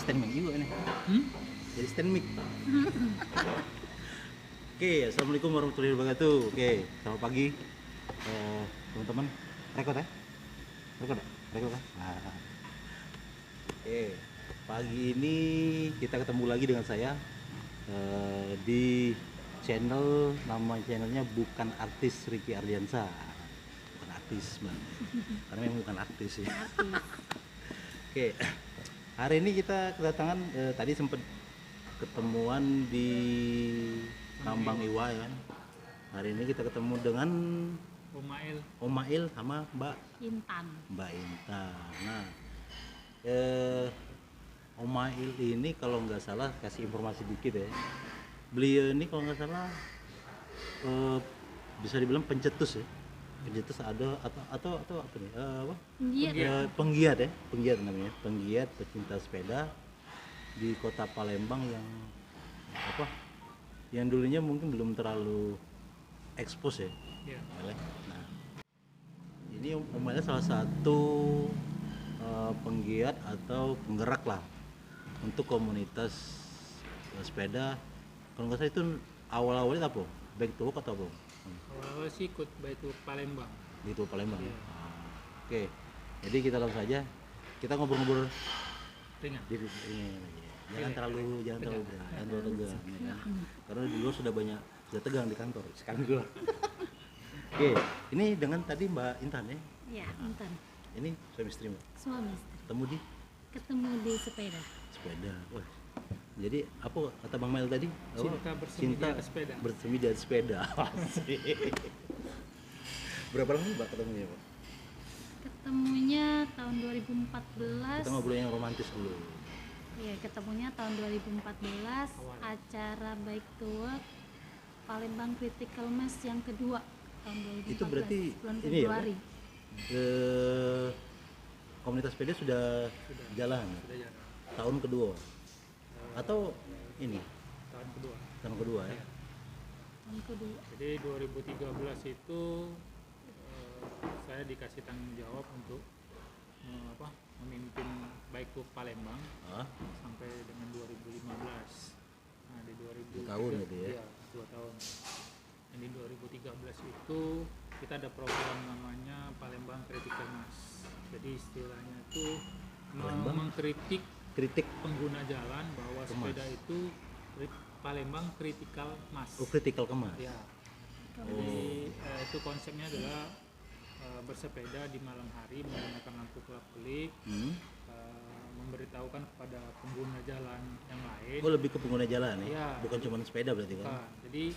stand mic juga nih. Jadi stand mic. Oke, assalamualaikum warahmatullahi wabarakatuh. Oke, selamat pagi teman-teman. Rekod ya? Rekod ya? Rekod ya? Nah. Oke, pagi ini kita ketemu lagi dengan saya di channel, nama channelnya Bukan Artis Ricky Ardiansa. Bukan artis, Bang. Karena memang bukan artis ya. Oke, hari ini kita kedatangan, tadi sempat ketemuan di Tambang Iwa ya. Hari ini kita ketemu dengan Om Mail sama Mbak Intan. Nah, Om Mail ini kalau nggak salah, kasih informasi dikit ya. Beliau ini kalau nggak salah bisa dibilang pencetus ya. Pencetus ada atau apa nih? Penggiat namanya. Penggiat pecinta sepeda di Kota Palembang yang yang dulunya mungkin belum terlalu ekspos ya. Nah, ini Om Mail salah satu penggiat atau penggerak lah untuk komunitas sepeda. Kalau nggak salah itu awal-awalnya apa? Back to work atau apa? Awal-awal sih ikut Back to Palembang. Di itu Palembang. Iya. Oke, jadi kita langsung saja. Kita ngobrol-ngobrol Ringan. di ini. Jangan terlalu tegang. Ya kan? Karena di luar sudah tegang di kantor. Sekarang dulu. Oke, ini dengan tadi Mbak Intan ya? Ya, Intan. Ini suami istri Mbak? Suami istri. Ketemu di sepeda. Wah. Jadi apa kata Bang Mail tadi? Cinta bersemi Bersemi di di atas sepeda. atas sepeda. Asik. Berapa lama Mbak ketemunya Pak? Ketemunya tahun 2014. Kita ngobrol yang romantis dulu. Iya, ketemunya tahun 2014 acara Bike to Work Palembang Critical Mass yang kedua tahun 2014. Itu berarti bulan ini ya, Februari. Komunitas sepeda sudah jalan. Sudah jalan. Tahun kedua atau ini Tahun ya. kedua. Iya. Tahun kedua. Jadi 2013 itu saya dikasih tanggung jawab untuk memimpin Bike to Palembang sampai dengan 2015. Nah, di 2000 2 tahun gitu ya. Iya, 2 tahun. Dan di 2013 itu kita ada program namanya Palembang Critical Mass. Jadi istilahnya itu mengkritik pengguna jalan bahwa sepeda itu Palembang Critical Mass. Oh, critical kemas. Ya. Jadi itu konsepnya adalah bersepeda di malam hari menggunakan lampu kelap-kelip, memberitahukan kepada pengguna jalan yang lain. Oh, lebih ke pengguna jalan ya? Ya. Bukan cuma sepeda berarti kan? Jadi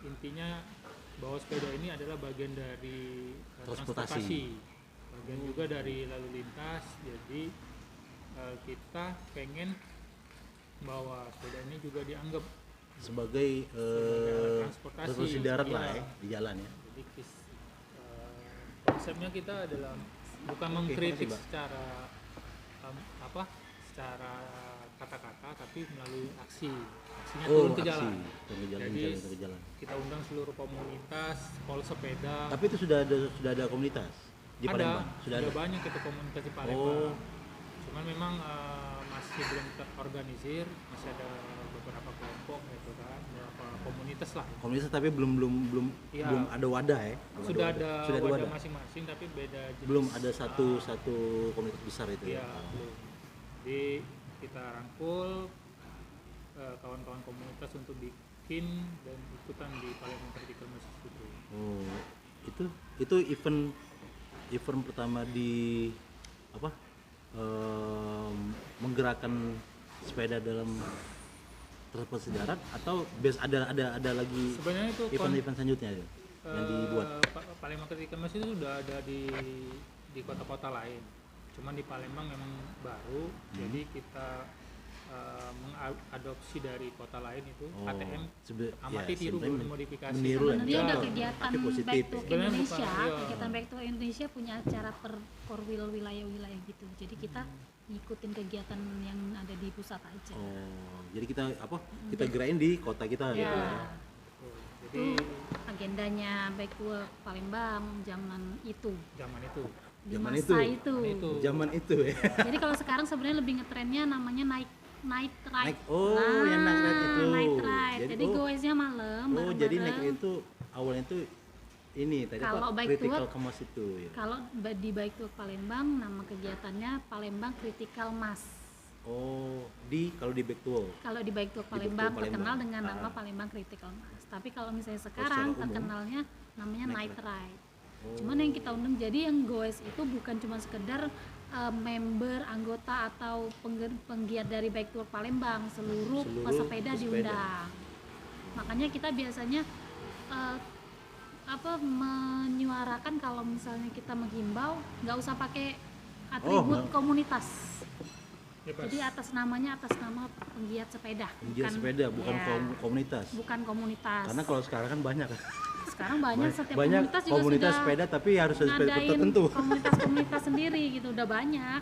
intinya bahwa sepeda ini adalah bagian dari Transportasi. bagian juga dari lalu lintas. Jadi kita pengen bahwa sepeda ini juga dianggap sebagai transportasi darat lah ya, di jalan ya. Jadi konsepnya kita adalah bukan mengkritik secara secara kata-kata, tapi melalui aksinya turun ke jalan. Jadi kita undang seluruh komunitas pol sepeda. Tapi itu sudah ada komunitas di Palembang. Sudah ada banyak itu komunitas di Palembang. Cuman memang masih belum terorganisir, masih ada beberapa kelompok gitu kan, beberapa komunitas lah. Komunitas tapi belum ada wadah ya. Sudah ada wadah masing-masing tapi beda jenis. Belum ada satu komunitas besar itu ya. Belum. Jadi kita rangkul kawan-kawan komunitas untuk bikin dan ikutan di Palembang Critical Mass itu. Oh, itu event pertama di menggerakkan sepeda dalam transportasi darat atau ada lagi sebenarnya itu event selanjutnya ya, yang dibuat? Palembang Critical Mass itu sudah ada di kota-kota lain, cuman di Palembang memang baru. Jadi kita mengadopsi dari kota lain itu KTM amati tiru modifikasi. Sebenarnya ada kegiatan positif. Back to Indonesia, kegiatan Back to Indonesia punya acara per wilayah-wilayah gitu. Jadi kita ngikutin kegiatan yang ada di pusat aja. Jadi kita gerain di kota kita gitu ya. Jadi agendanya Back to Palembang zaman itu. Zaman itu ya. Jadi kalau sekarang sebenarnya lebih ngetrennya namanya naik night ride. Oh, yang night ride itu. Night ride. Jadi oh, goesnya malam jadi night bareng-bareng. itu awalnya itu ini tadi Kalau apa? bike to Critical work- kemas itu ya. Kalau di Bike to Work Palembang, nama kegiatannya Palembang Critical Mass. Oh, kalau di back to work. Kalau di Bike to Work Di Bike to Palembang Work terkenal Palembang. dengan nama Ah. Palembang Critical Mass. Tapi kalau misalnya secara sekarang umum, terkenalnya namanya Night Night Ride. Oh. Cuman yang kita undang, jadi yang goes itu bukan cuma sekedar member, anggota atau penggiat dari Bike to Work Palembang, seluruh pesepeda pesepeda. diundang. Makanya kita biasanya menyuarakan kalau misalnya kita menghimbau nggak usah pakai atribut nggak. komunitas. Bebas. Jadi atas namanya atas nama penggiat sepeda. Penggiat sepeda bukan ya, komunitas. bukan komunitas. Karena kalau sekarang kan banyak. Sekarang banyak setiap banyak komunitas juga komunitas sudah sepeda tapi harus ada sepeda ngadain tertentu. komunitas-komunitas sendiri gitu, udah banyak.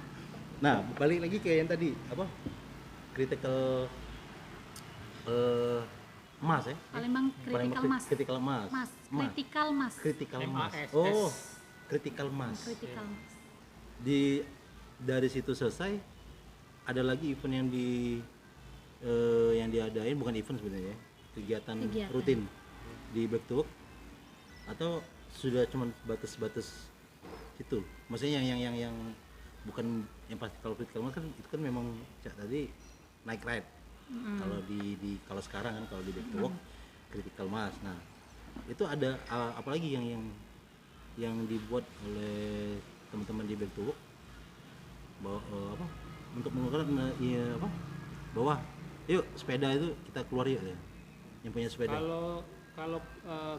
Nah, balik lagi ke yang tadi apa? Critical emas ya? Palembang Critical Mass. Critical emas. Mas, Critical Mass. Critical emas. MASS. Oh, critical emas. Critical Mass. Dari situ selesai ada lagi event yang diadain, bukan event sebenarnya, kegiatan rutin di Back to Work atau sudah cuma batas-batas itu. Maksudnya yang bukan yang pasti. Kalau critical emas kan itu kan memang tadi night ride. Kalau kalau sekarang kan kalau di Back to Work critical mass. Nah, itu ada apalagi yang dibuat oleh teman-teman di Back to Work untuk menggunakan bahwa yuk sepeda itu kita keluar yuk ya. Yang punya sepeda. Kalau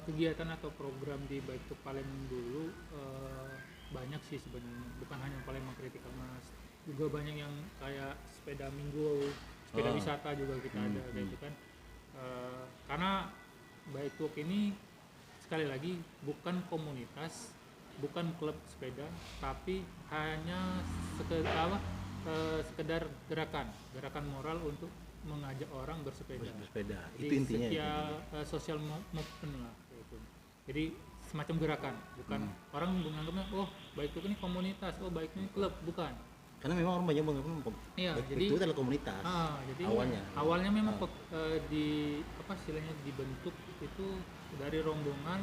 kegiatan atau program di Bike to Palembang dulu banyak sih sebenarnya, bukan hanya Palembang Critical Mass, juga banyak yang kayak sepeda minggu, sepeda wisata juga kita ada kayak gitu kan. Karena Bike to Work ini sekali lagi bukan komunitas, bukan klub sepeda, tapi hanya sekedar gerakan moral untuk mengajak orang bersepeda. Bersepeda. Jadi Itu intinya. social movement lah gitu. Jadi semacam gerakan, bukan orang menganggapnya Bike to Work ini komunitas, Bike ini klub, bukan. Karena memang orang banyak menganggap Iya, jadi itu adalah komunitas. Jadi awalnya memang istilahnya dibentuk itu dari rombongan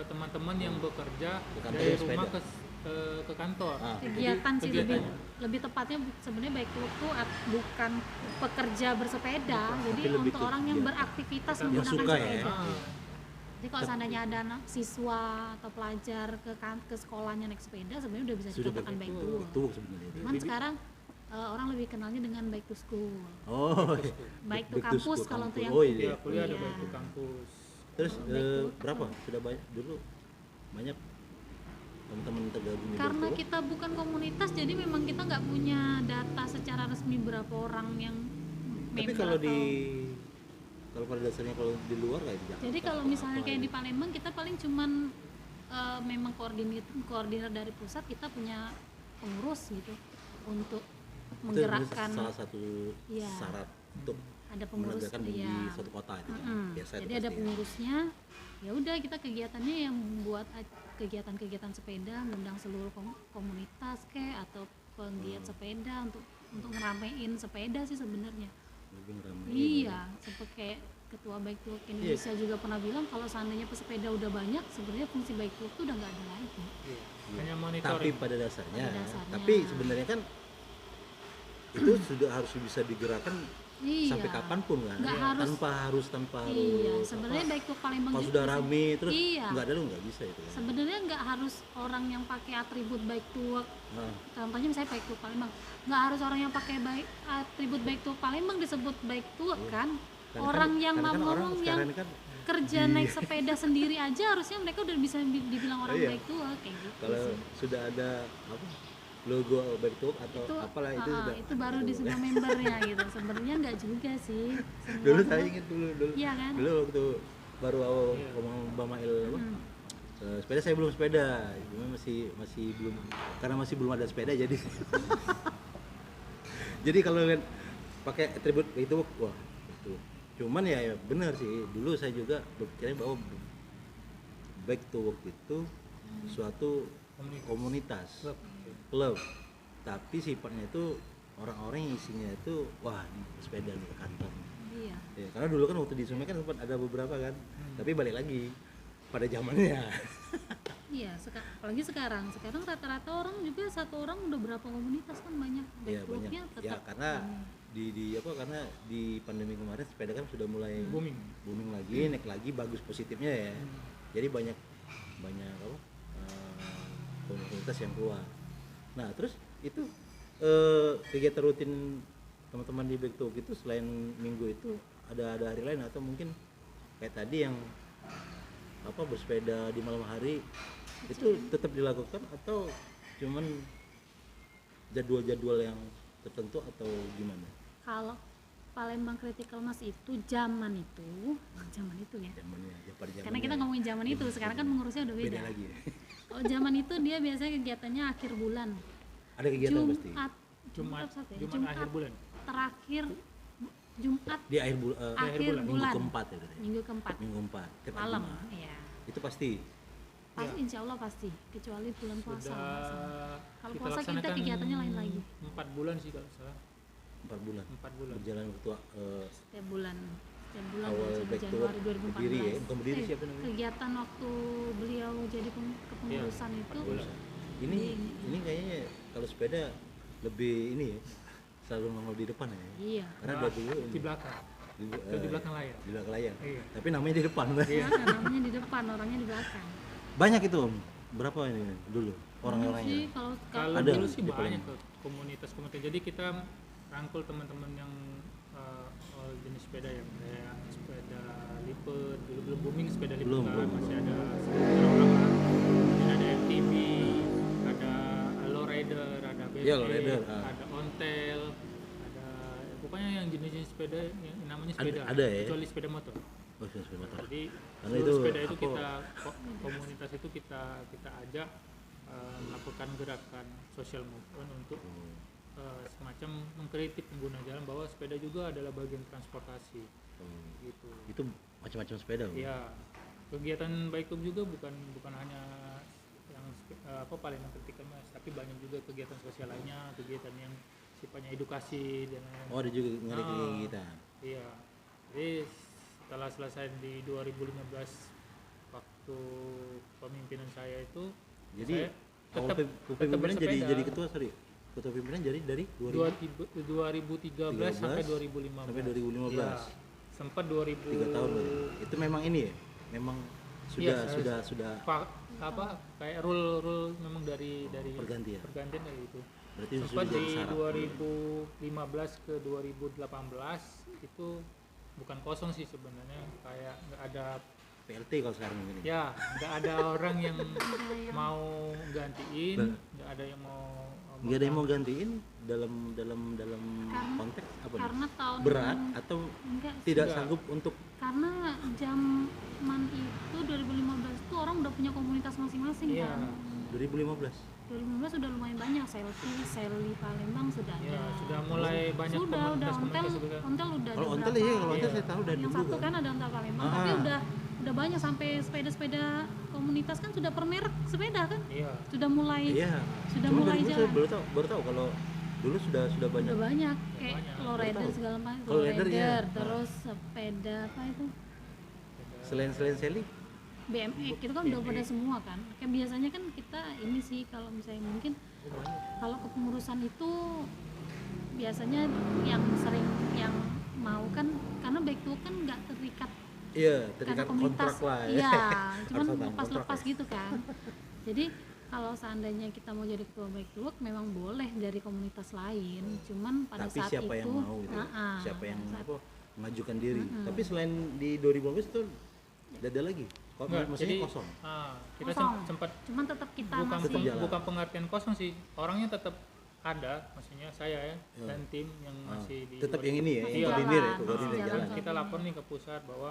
teman-teman yang bekerja Ke kantor dari sepeda. rumah ke kantor. Kegiatan sih kegiatan. lebih tepatnya sebenarnya Bike to Work tuh bukan pekerja bersepeda, jadi lebih untuk ke orang yang kegiatan. beraktivitas Yang menggunakan suka ya. sepeda. Jadi kalau seandainya ada anak siswa atau pelajar ke sekolahnya naik sepeda, sebenarnya udah bisa Sudah dikatakan Bike to Work. itu sebenarnya. Cuman sekarang orang lebih kenalnya dengan Bike to School, Oh, iya. Bike to Back to Campus school, kalau untuk yang Oh Ya, iya. kuliah ada Iya. Bike to kampus. Terus Back to work. berapa? Sudah banyak dulu banyak teman-teman tergabung di karena Back to Work? kita bukan komunitas, jadi memang kita nggak punya data secara resmi berapa orang yang Tapi member kalau atau- kalau pada dasarnya kalau di luar kayak di Jakarta. jadi kalau misalnya apa kayak di gitu. Palembang kita paling cuman memang koordinir dari pusat, kita punya pengurus gitu untuk Itu menggerakkan. salah satu Iya. syarat untuk Ada pengurus menegakkan di ya. suatu kota itu kan. Mm-mm. Biasa itu Jadi ada pasti. pengurusnya. Ya udah, kita kegiatannya yang buat kegiatan-kegiatan sepeda, ngundang seluruh komunitas atau penggiat sepeda untuk ngeramein sepeda sih sebenarnya. Lebih ramai. Iya, seperti kayak Ketua Bike to Work Indonesia juga pernah bilang kalau seandainya pesepeda udah banyak, sebenarnya fungsi Bike to Work itu udah nggak ada lagi. Iya. Hanya Tapi monitoring. pada dasarnya, Pada dasarnya. tapi sebenarnya kan itu sudah harus bisa digerakkan Iya. sampai kapanpun kan, Nggak harus- tanpa Iya, harus sebenarnya apa, Bike to Work Palembang kalau juga sudah bisa- rame terus Iya. nggak ada lu nggak bisa itu kan. Sebenarnya nggak harus orang yang pakai atribut Bike to Work. Nah, Contohnya misalnya Bike to Work Palembang, nggak harus orang yang pakai atribut Bike to Work Palembang disebut Bike to Work kan. karena Orang kan- yang karena kan orang ngomong yang sekarang ini kan kerja naik sepeda sendiri aja harusnya mereka udah bisa dibilang orang Iya. Bike to Work kayak gitu kalau sih. sudah ada apa logo Back to Work atau Itu apalah itu sudah itu baru di semua membernya gitu. Sebenarnya nggak juga sih. Semua dulu saya klub- ingat dulu Iya kan? dulu waktu baru awal Iya. ngomong Bang Mail apa, Hmm. sepeda saya belum sepeda, cuma masih belum, karena masih belum ada sepeda jadi jadi kalau lihat pakai atribut itu wah itu cuman ya benar sih, dulu saya juga berpikirnya bahwa Back to Work itu suatu komunitas Klub. klub, tapi sifatnya itu orang-orang yang isinya itu wah ini sepeda nih ke kantor. Iya. Ya, karena dulu kan waktu di Sume kan sempat ada beberapa kan, tapi balik lagi pada zamannya. Iya, apalagi sekarang rata-rata orang juga satu orang udah berapa komunitas kan banyak. Iya banyak. Backloopnya Ya tetap karena rame. karena di pandemi kemarin sepeda kan sudah mulai booming lagi, naik lagi, bagus positifnya ya. Jadi banyak apa komunitas yang keluar. Nah terus itu kegiatan rutin teman-teman di Back to Walk itu selain minggu itu ada hari lain atau mungkin kayak tadi yang apa bersepeda di malam hari itu tetap dilakukan atau cuman jadwal-jadwal yang tertentu atau gimana? Kalau Palembang Critical Mass itu zaman itu ya. Zamannya, ya pada zamannya. Karena kita ngomongin zaman itu, sekarang kan mengurusnya udah beda. lagi ya. Kalau zaman itu dia biasanya kegiatannya akhir bulan. Ada kegiatan pasti. Jumat Jumat akhir bulan. Terakhir Jumat Di akhir bulan. akhir Minggu bulan. keempat ya katanya. Minggu keempat Minggu keempat. Tiap hari malam. Jumat. Iya. Itu pasti. Pasti insya Allah pasti, kecuali bulan puasa. Sudah Kalau kita puasa kita laksanakan kegiatannya lain lagi. 4 bulan sih kalau salah. 4 bulan. 4 bulan. Berjalan waktu Setiap bulan awal sampai Back to Januari Walk 2014. berdiri ya, bukan berdiri siapa namanya? Kegiatan waktu beliau jadi kepengurusan Iya, itu 4 bulan. Ini kayaknya kalau sepeda lebih ini ya, selalu nongol di depan ya. iya. Karena Nah, dari dulu di belakang. Itu di belakang layar. Di belakang layar. Iya. Tapi namanya di depan. Iya. Nah, namanya di depan, orangnya di belakang. Banyak itu Om. Berapa ini dulu Sih orang-orangnya? kalau Kalau Ada dulu sih di banyak Palembang. komunitas-komunitas. Jadi kita rangkul teman-teman yang all jenis sepeda yang kayak sepeda lipat, dulu belum booming sepeda lipat Belum, kan, belum. masih ada sekitar orang lah. Kemudian ada MTB, ada lowrider, ada BMX, Iya, lowrider, ada ontel, ada pokoknya yang jenis-jenis sepeda yang namanya Ada- sepeda, ada ya? kecuali sepeda motor. Oh, sudah sepeda motor. Jadi Karena seluruh itu sepeda itu apa- kita komunitas itu kita ajak melakukan gerakan social movement untuk semacam mengkritik pengguna jalan bahwa sepeda juga adalah bagian transportasi gitu. Itu macam-macam sepeda Om. Ya, kegiatan bike club juga bukan hanya yang Palembang Critical Mass, tapi banyak juga kegiatan sosial lainnya, kegiatan yang sifatnya edukasi dan lain-lain. Oh, ada juga ngeri kita. Iya. Jadi setelah selesai di 2015 waktu pemimpinan saya itu, Jadi saya tetap pimpinan bersepeda. jadi ketua ketua pimpinan jadi dari 2013 sampai 2015. sampai 2015. Ya, sempat 2000 3 tahun berarti. Itu memang ini ya. Memang Iya, sudah kayak rule memang dari Pergantian. dari itu. berarti Sempat sudah jadi di syarat. 2015 ke 2018 itu bukan kosong sih sebenarnya, kayak nggak ada PLT kalau sekarang ini. ya nggak ada orang yang mau gantiin, nggak ada yang mau Nggak ada yang mau gantiin dalam konteks apa nih? karena tahun Berat atau enggak tidak Enggak. sanggup untuk karena zaman itu 2015 itu orang udah punya komunitas masing-masing Iya. kan. 2015. 2015 sudah lumayan banyak, Selfie Palembang sudah ada. ya sudah mulai banyak Sudah ontel komunitas juga. ontel udah Kalau ada ontel berapa? iya, kalau ontel saya tahu dari Yang dulu satu kan ada ontel Palembang, tapi udah banyak sampai sepeda-sepeda komunitas kan sudah per merek sepeda kan. Iya. Sudah mulai Iya. sudah Cuma mulai dari dulu jalan. saya baru tahu kalau dulu sudah banyak. Udah banyak kayak banyak. lowrider Baru tahu. segala macam, Kalau rider, lowrider, iya. terus sepeda apa itu? Selain Sally BMX itu kan udah pada semua kan. Kayak biasanya kan kita ini sih kalau misalnya mungkin kalau kepengurusan itu biasanya yang sering yang mau kan karena back to kan nggak terikat iya, karena terikat komunitas kontrak lah ya. iya Harus cuman ada lepas-lepas kontrak ya. gitu kan. Jadi kalau seandainya kita mau jadi ketua back to work memang boleh dari komunitas lain, cuman pada Tapi saat siapa itu yang mau gitu. Siapa yang saat- mengajukan diri. Tapi selain di 2015 itu ada lagi. Kok Enggak, maksudnya jadi, kosong. Kita kosong. sempat cuman tetap kita bukan masih jalan. bukan pengertian kosong sih, orangnya tetap ada, maksudnya saya ya dan tim yang masih di Tetap yang ini ya, Masih yang jalan, koordinir ya, masih koordinir jalan. jalan. kita lapor nih ke pusat bahwa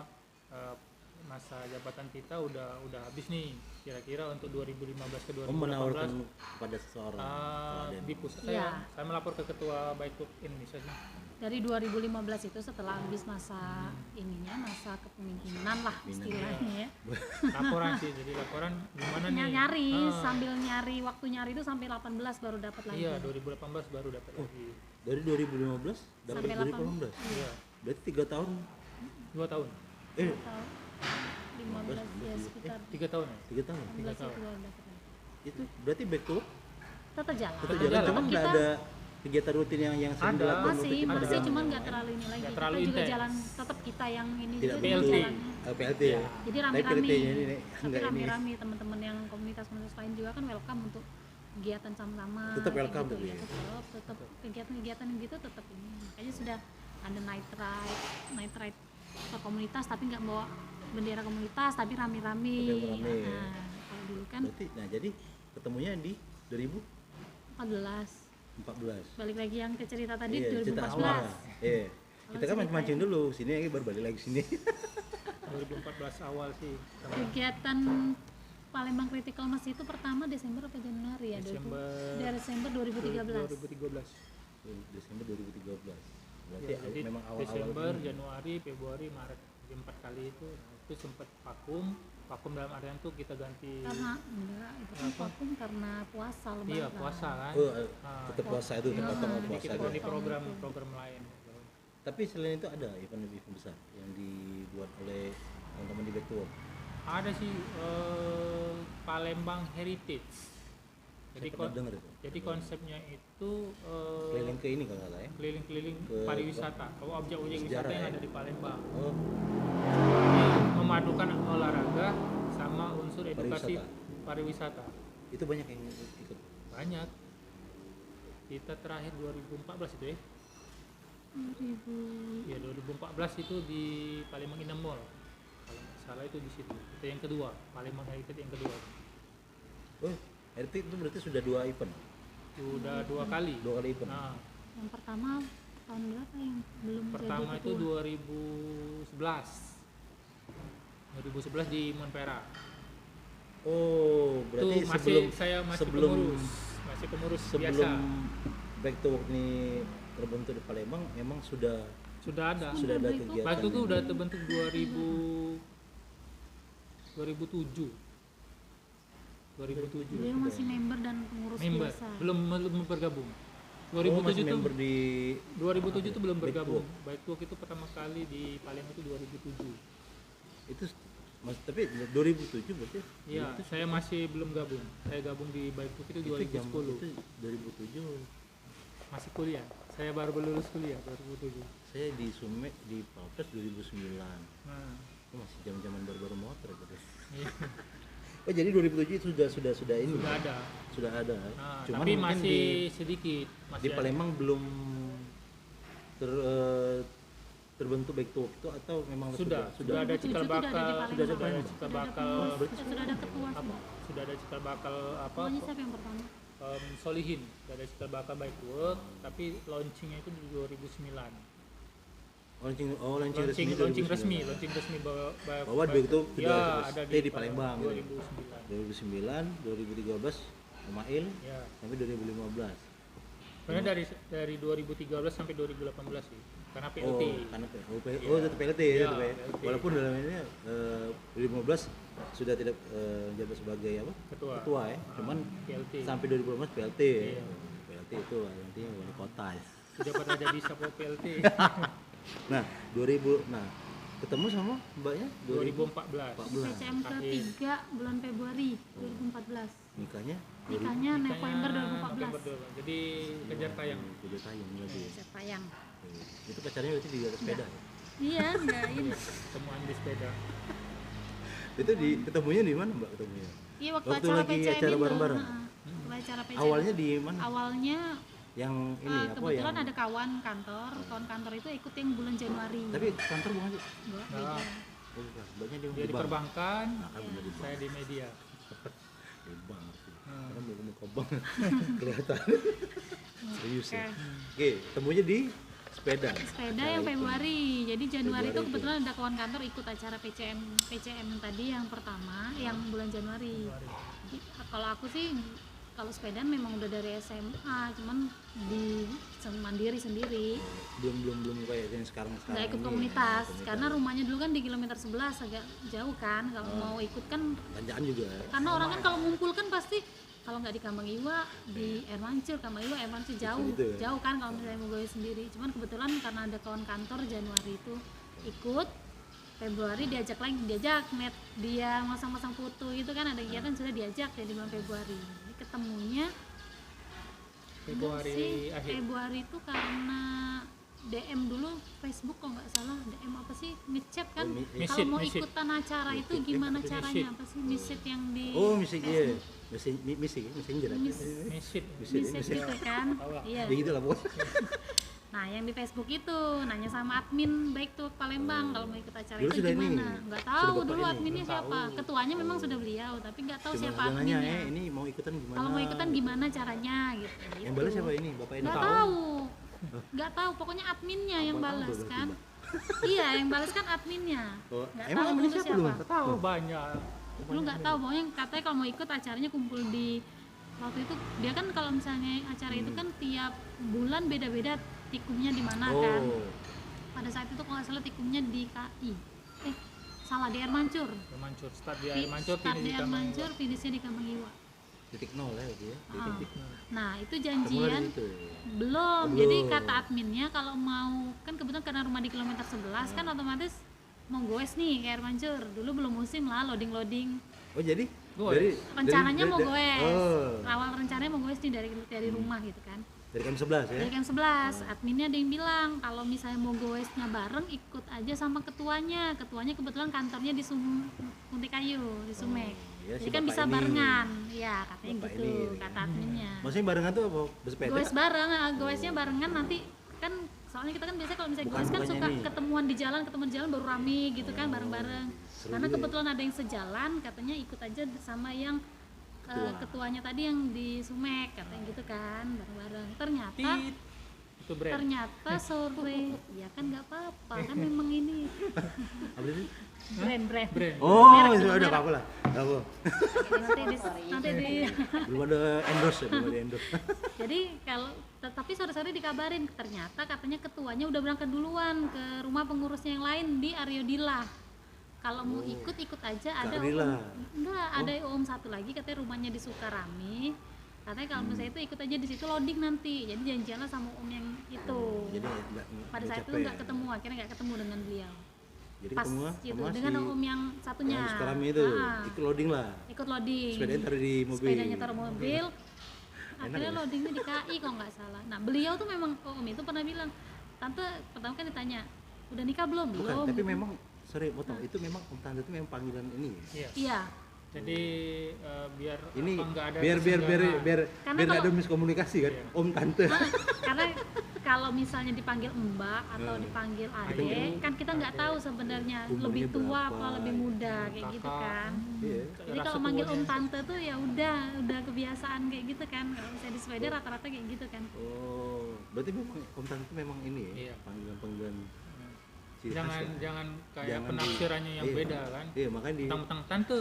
masa jabatan kita udah habis nih, kira-kira untuk 2015 ke 2018. Menawarkan kepada seseorang. kalau ada yang Di mau. pusat Iya. saya melapor ke ketua Bike Club Indonesia sih. dari 2015 itu setelah habis masa ininya masa kepemimpinan lah istilahnya ya. Laporan sih, jadi laporan gimana nih? nyari sambil nyari waktu nyari itu sampai 18 baru dapat lagi. Iya, 2018 baru dapat lagi. Dari 2015 dapat Sampai 2018. Iya. Berarti 3 tahun. 2 tahun. Eh, Atau 15 ya sekitar 3 tahun ya? 3 tahun. 16 tahun. itu udah keren. Itu berarti back to work Tetap jalan. tetap Tetap jalan, jalan. cuman nggak Kita- ada kegiatan rutin yang sering Ada. dilakukan masih untuk kita masih jalan. cuman nggak terlalu ini lagi. Nggak Kita terlalu juga intens. jalan tetap kita yang ini Tidak juga PLT. jalannya. PLT ya. Jadi Tapi rame-rame. PLT-nya ini Tapi enggak ini. rame-rame teman-teman yang komunitas-komunitas lain juga kan welcome untuk kegiatan sama-sama. Tetap kayak welcome gitu, tapi ya. ya. Tetap kegiatan-kegiatan gitu tetap ini. Makanya sudah ada night ride ke komunitas tapi nggak bawa bendera komunitas tapi rame-rame. Rame-rame. Nah, kalau dulu kan Berarti nah jadi ketemunya di 14. 2014. Balik lagi yang ke cerita tadi Iya, cerita 2014. awal. Iya. Kita kan cerita mancing-mancing dulu, sini lagi baru balik lagi sini. 2014 awal sih. Kegiatan Palembang Critical Mass itu pertama Desember apa Januari ya? Desember 2013. 2013. Desember 2013. Berarti Ya, jadi memang awal-awal Desember, ini. Januari, Februari, Maret. Jadi 4 kali itu. Nah, itu sempat vakum dalam artian tuh kita ganti Karena enggak, itu kan Apa? vakum karena puasa lebaran. iya puasa kan. Oh, Nah, tetap puasa itu, Iya, tetap jadi puasa kita itu. ganti program lain. Tapi selain itu ada event-event besar yang dibuat oleh teman-teman di Back to Work. Ada sih Palembang Heritage. Jadi Saya pernah dengar itu. jadi konsepnya itu Keliling ke ini kalau nggak salah ya. keliling-keliling Ke- pariwisata. Kalau objek-objek wisata Sejarah yang ya? ada di Palembang. Oh, Jadi memadukan olahraga sama unsur edukasi pariwisata. itu banyak yang ikut. Banyak. Kita terakhir 2014 itu ya. 2000 Ya 2014 itu di Palembang Indah Mall. Kalau nggak salah itu di situ. Itu yang kedua, Palembang Heritage yang kedua. Oh, RT itu berarti sudah 2 event. Sudah 2 kali. 2 kali event. Nah, yang pertama tahun berapa yang belum pertama jadi itu ketua? 2011. 2011 di Monpera. Oh, berarti Itu masih sebelum saya masih sebelum pengurus. Masih pengurus sebelum biasa. Back to Work ini terbentuk di Palembang memang sudah Sudah ada. sudah ada Back to- kegiatan. Baik itu yang- udah terbentuk 2007. 2007. Beliau masih member dan pengurus Member. biasa. Belum bergabung. Oh, masih 2007 itu member di 2007 itu belum Back to bergabung. Work. Baik Work itu pertama kali di Palembang itu 2007. itu tapi 2007 berarti Iya, saya masih belum gabung. Saya gabung di Baik Work itu 2010. Itu 2007 Masih kuliah. Saya baru lulus kuliah 2007. saya di Sumek di Palpres 2009. Nah, Oh, masih zaman-zaman baru-baru motor gitu. iya, Oh, jadi 2007 itu sudah ini. sudah ada. Sudah ada. Nah, Cuman tapi mungkin masih sedikit. di Masih ada. Palembang belum terbentuk Back to Work itu atau memang Sudah ada 2007 cikal sudah ada di bakal, Palembang. sudah ada sudah ada Palembang. cikal Sudah ada bakal, pengurus, sudah ada ketua apa? semua. Sudah ada cikal bakal apa? Pokoknya siapa yang pertama? Solihin, sudah ada cikal bakal Baik Work, tapi launchingnya itu di 2009. launching resmi Launching resmi bahwa Bahwa Back to Work ya, sudah ada stay di Palembang. 2009. 2009, 2013 Umail Ya. sampai 2015. Sebenarnya dari 2013 sampai 2018 sih. Karena PLT. Oh, karena Iya. oh tetap PLT ya, Iya, tetap ya. PLT. Walaupun dalam ini 2015 sudah tidak menjabat sebagai apa? Ketua. Ya. Cuman PLT. sampai 2015 PLT ya. Iya. PLT itu nantinya wali kota ya. Sudah pernah jadi Sapo PLT. Nah, ketemu sama mbaknya 2014. 2014. PCM ketiga bulan Februari 2014. Nikahnya Nikahnya November 2014. Jadi kejar tayang. Udah tayang lagi ya. Saya tayang. Itu pacarnya berarti di atas sepeda ya? Iya, enggak ini. Temuan di sepeda. Itu ketemunya di mana mbak ketemunya? Iya waktu, Waktu acara lagi PCM acara itu. bareng-bareng? Heeh. Waktu acara PCM. Awalnya di mana? Awalnya Yang ini apa kebetulan yang ada kawan kantor itu ikut yang bulan Januari. tapi kantor bukan sih? Enggak, Nah. beda. Oh, bukan. Mbaknya Dia di bank. perbankan, Nah, kan bener di bank. saya di media. Di bank sih. Hmm. Karena belum mau ke bank kelihatan. Serius ya. Oke. Oke, temunya di sepeda. Sepeda Acara yang itu. Februari. Jadi Januari Februari itu itu. kebetulan ada kawan kantor ikut acara PCM tadi yang pertama yang bulan Januari. Jadi, kalau aku sih kalau sepedaan memang udah dari SMA, cuman di mandiri sendiri. Belum kayak yang sekarang Nggak ikut ini, komunitas ya, karena rumahnya dulu kan di kilometer 11 agak jauh kan. Kalau mau ikut kan tanjakan juga. karena orang kan kalau ngumpul kan pasti kalau nggak di Kambang Iwa di Air Mancur. Kambang Iwa Air Mancur jauh Gitu ya? jauh kan kalau misalnya mau gue sendiri. Cuman kebetulan karena ada kawan kantor Januari itu ikut, Februari diajak net dia masang-masang foto gitu kan, ada kegiatan sudah diajak ya di bulan Februari. Jadi ketemunya Februari sih, akhir. Februari itu karena DM dulu Facebook kalau nggak salah, DM apa sih, ngechat kan, Oh, kalau mau message. ikutan acara itu gimana caranya, apa sih message yang di Oh, misi iya. Messenger. Mesit. message gitu kan, iya. Ya gitu lah pokoknya. Nah yang di Facebook itu nanya sama admin baik tuh Palembang kalau mau ikut acara Dulu itu sudah ini? gimana, nggak Sudah tahu bapak dulu ini? adminnya Belum siapa, tahu. ketuanya memang sudah beliau tapi nggak tahu Cuma siapa dia nanya, adminnya. ini mau ikutan gimana? Kalau mau ikutan gimana caranya gitu. Yang balas siapa ini? Bapak ini? Nggak tahu, nggak tahu, pokoknya adminnya yang Abang tahu balas berarti, kan. Mbak. Iya yang balas kan adminnya. Oh, Nggak emang tahu adminnya dulu siapa lu? siapa. Nggak tahu. Banyak. Dulu nggak tahu, pokoknya katanya kalau mau ikut acaranya kumpul di waktu itu dia kan kalau misalnya acara itu kan tiap bulan beda-beda tikumnya di mana kan. Oh, Pada saat itu kalau nggak salah tikumnya di KI. Salah di Air Mancur. Air Mancur, start di Air Mancur, Start finish di di Air Kambang Mancur, finishnya di Kambang Iwa. titik nol ya gitu ya. Ah. Iwa. Nah itu Kamu janjian dari itu. belum. Oh, Jadi belum. kata adminnya kalau mau kan kebetulan karena rumah di kilometer 11 kan otomatis mau goes nih ke Air Mancur. Dulu belum musim lah loading. Oh, jadi Goes. Rencananya mau goes. Oh, Awal rencananya mau goes nih dari rumah gitu kan. dari jam 11 ya. Dari jam 11, adminnya ada yang bilang kalau misalnya mau goesnya bareng ikut aja sama ketuanya. Ketuanya kebetulan kantornya di Munti Kayu, di Sumek. iya, si Jadi kan bapak bisa ini. barengan. Ya, katanya Bapak gitu ini, kata adminnya. Maksudnya barengan tuh apa? Bersepeda? Goes bareng, goesnya barengan nanti kan soalnya kita kan biasanya kalau misalnya goes kan Bukannya suka ini. ketemu di jalan baru rame gitu kan bareng-bareng. seru Karena juga ya. kebetulan ada yang sejalan, katanya ikut aja sama yang ketuanya tadi yang di Sumek katanya gitu kan bareng-bareng. Ternyata Tit. Itu brand. ternyata sore ya kan nggak apa-apa kan memang ini Apa itu? brand Brand. Oh, Merek, itu merek. udah apa-apa lah. Nggak apa. nanti di Belum ada endorse ya, belum ada endorse. jadi kalau tapi sore-sore dikabarin ternyata katanya ketuanya udah berangkat duluan ke rumah pengurusnya yang lain di Aryo Dila. Kalau mau ikut aja ada Kak Rila. enggak ada om satu lagi katanya rumahnya di Sukarami. Katanya kalau misalnya itu ikut aja di situ loading nanti. Jadi janjianlah sama om yang itu. Jadi Pada saat itu capek nggak ya. ketemu, akhirnya nggak ketemu dengan beliau. Jadi Pas ketemu gitu sama dengan si om yang satunya. orang sekarang itu Ah, ikut loading lah. ikut loading. Sepedanya taruh di mobil. Sepedanya taruh mobil. Akhirnya ya? loadingnya di KI kalau nggak salah. Nah beliau tuh memang om itu pernah bilang, tante pertama kan ditanya udah nikah belum? Bukan, Belum. tapi memang sorry potong, itu memang om tante itu memang panggilan ini ya. Iya. Iya. Jadi biar Ini apa, nggak ada biar kesenjangan. biar Karena nggak ada kalau- miskomunikasi kan. Iya. Om tante. Karena kalau misalnya dipanggil mbak atau dipanggil adek kan kita nggak tahu sebenarnya Umurnya lebih tua berapa, apa lebih muda kayak kakak. gitu kan. Iya. Jadi Rasa kalau manggil om tuanya. tante tuh ya udah kebiasaan kayak gitu kan. Kalau misalnya di sepeda rata-rata kayak gitu kan. Oh, berarti memang om tante itu memang ini ya, Iya. panggilan ciri khas Jangan ya? jangan kayak Jangan di- penafsirannya yang iya. beda kan. Iya, makanya di Tentang tante,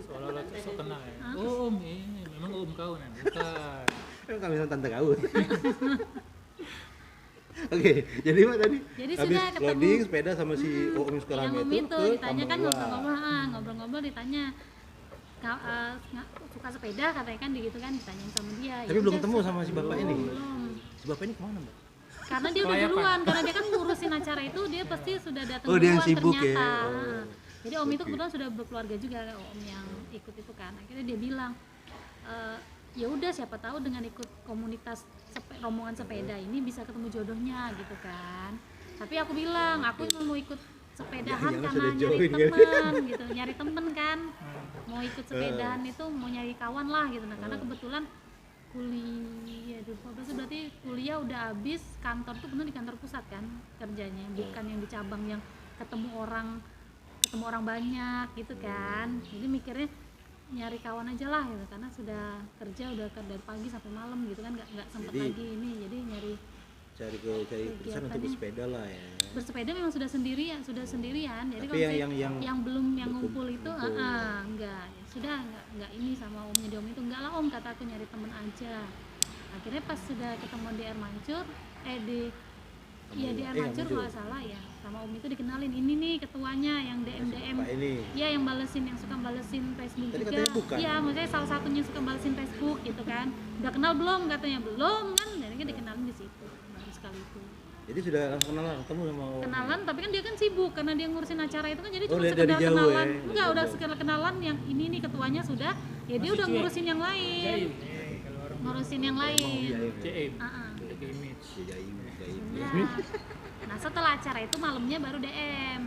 seolah-olah sok kenal ya. Oh, om, memang om kau nih, bukan. kami sama tante kau. Oke, jadi Pak tadi Jadi habis sudah ketemu. loading sepeda sama si om sekarang Yang om itu itu ke ditanya kan Kambang Iwa. ngobrol-ngobrol ditanya suka sepeda katanya kan gitu kan ditanyain sama dia. Tapi Ya belum udah, ketemu sama si bapak ini. belum. Si bapak ini kemana Mbak? Karena dia udah Kelayapan. duluan, karena dia kan ngurusin acara itu dia pasti sudah datang Oh, dia yang duluan sibuk ya? ternyata. Oh. Jadi om itu Oke. kebetulan sudah berkeluarga juga om yang ikut itu kan. Akhirnya dia bilang ya udah siapa tahu dengan ikut komunitas rombongan sepeda ini bisa ketemu jodohnya gitu kan. Tapi aku bilang aku mau ikut sepedahan Jangan karena sudah nyari join, kan? teman gitu, nyari temen kan. Mau ikut sepedahan itu mau nyari kawan lah gitu. Nah, karena kebetulan kuliah 2015 berarti kuliah udah habis, kantor tuh bener di kantor pusat kan kerjanya, bukan yang di cabang yang ketemu orang banyak gitu kan. Jadi mikirnya nyari kawan aja lah gitu karena sudah kerja udah dari pagi sampai malam gitu kan nggak sempet Jadi- lagi ini, jadi nyari Cari keputusan untuk Kegiatannya. bersepeda lah ya. bersepeda memang sudah sendirian jadi Tapi kalau yang- misalnya yang belum yang ngumpul itu ngumpul. enggak ya sudah enggak ini sama omnya di om itu enggak lah om, kata aku nyari temen aja. Akhirnya pas sudah ketemu di Air Mancur di Iya di air nggak mancur muncul. nggak salah ya, sama Om itu dikenalin ini nih ketuanya yang DM Pak ini. ya yang balesin, yang suka balesin Facebook Tadi juga. katanya bukan. Iya maksudnya salah satunya suka balesin Facebook gitu kan, udah kenal belum, katanya belum kan, jadi kan dikenalin di situ baru sekali itu Jadi sudah langsung kenalan, ketemu sama orang. kenalan, tapi kan dia kan sibuk karena dia ngurusin acara itu kan, jadi Oh, cuma dari sekedar jauh kenalan ya? enggak, Dari udah jauh. sekedar kenalan yang ini nih ketuanya sudah ya, dia Masih udah cuek. ngurusin yang lain, Jaim, kalau orang ngurusin yang Emang lain. jaim ya? JM, Ah-ah. jaga image. Ya, jaim. Nah setelah acara itu malamnya baru DM